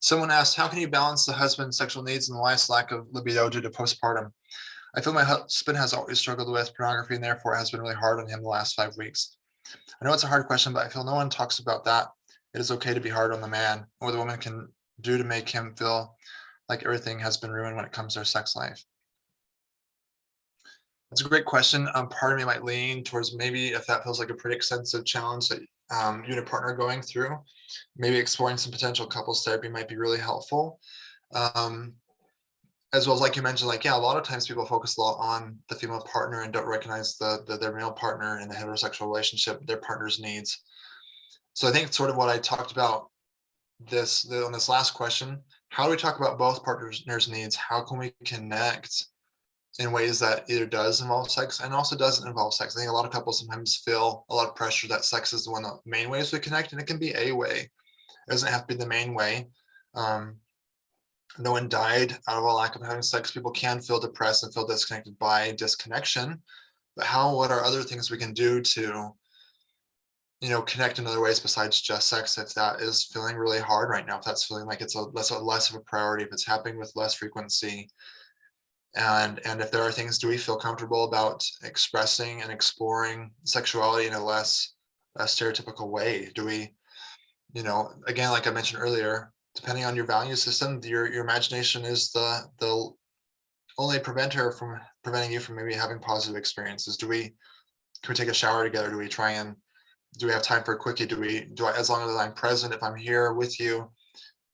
Someone asked, how can you balance the husband's sexual needs and the wife's lack of libido due to postpartum? I feel my husband has always struggled with pornography, and therefore it has been really hard on him the last 5 weeks. I know it's a hard question, but I feel no one talks about that. It is okay to be hard on the man, or the woman can do to make him feel like everything has been ruined when it comes to their sex life. That's a great question. Part of me might lean towards maybe if that feels like a pretty extensive challenge that you and a partner are going through, maybe exploring some potential couples therapy might be really helpful. As well as, like you mentioned, like, yeah, a lot of times people focus a lot on the female partner and don't recognize their male partner in the heterosexual relationship, their partner's needs. So I think sort of what I talked about on this last question, how do we talk about both partners' needs? How can we connect in ways that either does involve sex and also doesn't involve sex? I think a lot of couples sometimes feel a lot of pressure that sex is one of the main ways we connect, and it can be a way. It doesn't have to be the main way. No one died out of a lack of having sex. People can feel depressed and feel disconnected by disconnection. But what are other things we can do to, connect in other ways besides just sex, if that is feeling really hard right now, if that's feeling like it's less of a priority, if it's happening with less frequency. And if there are things, do we feel comfortable about expressing and exploring sexuality in a less a stereotypical way? Do we, again, like I mentioned earlier, depending on your value system, your imagination is the only preventer from preventing you from maybe having positive experiences. Can we take a shower together? Do we have time for a quickie? As long as I'm present, if I'm here with you,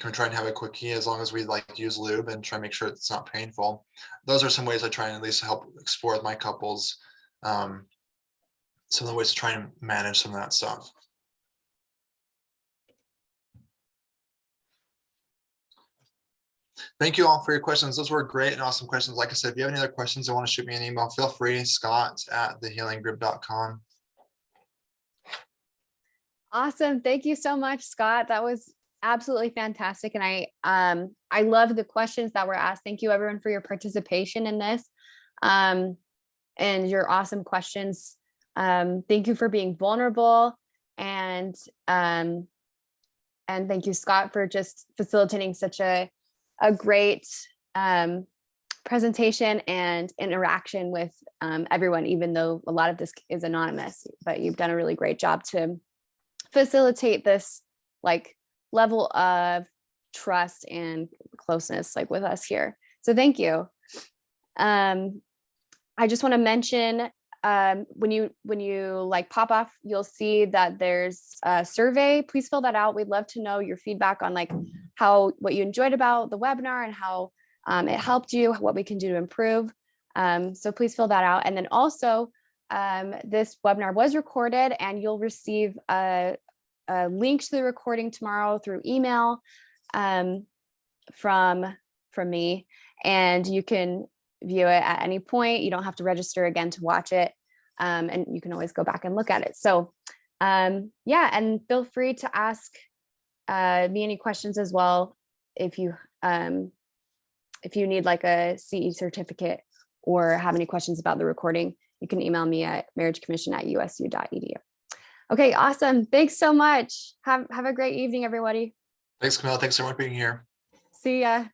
can we try and have a quickie as long as we like use lube and try and make sure it's not painful? Those are some ways I try and at least help explore with my couples. Some of the ways to try and manage some of that stuff. Thank you all for your questions. Those were great and awesome questions. Like I said, if you have any other questions or want to shoot me an email, feel free, scott@thehealinggroup.com. Awesome. Thank you so much, Scott. That was absolutely fantastic. And I love the questions that were asked. Thank you everyone for your participation in this and your awesome questions. Thank you for being vulnerable, and thank you, Scott, for just facilitating such a great presentation and interaction with everyone, even though a lot of this is anonymous, but you've done a really great job to facilitate this like level of trust and closeness like with us here. So thank you. I just want to mention when you like pop off, you'll see that there's a survey. Please fill that out. We'd love to know your feedback on like what you enjoyed about the webinar and how it helped you, what we can do to improve. So please fill that out. And then also this webinar was recorded, and you'll receive a link to the recording tomorrow through email from me, and you can view it at any point. You don't have to register again to watch it, and you can always go back and look at it. So yeah, and feel free to ask me any questions as well. If you need like a CE certificate or have any questions about the recording, you can email me at marriagecommission@usu.edu. Okay, awesome. Thanks so much. Have a great evening, everybody. Thanks, Camille. Thanks so much for being here. See ya.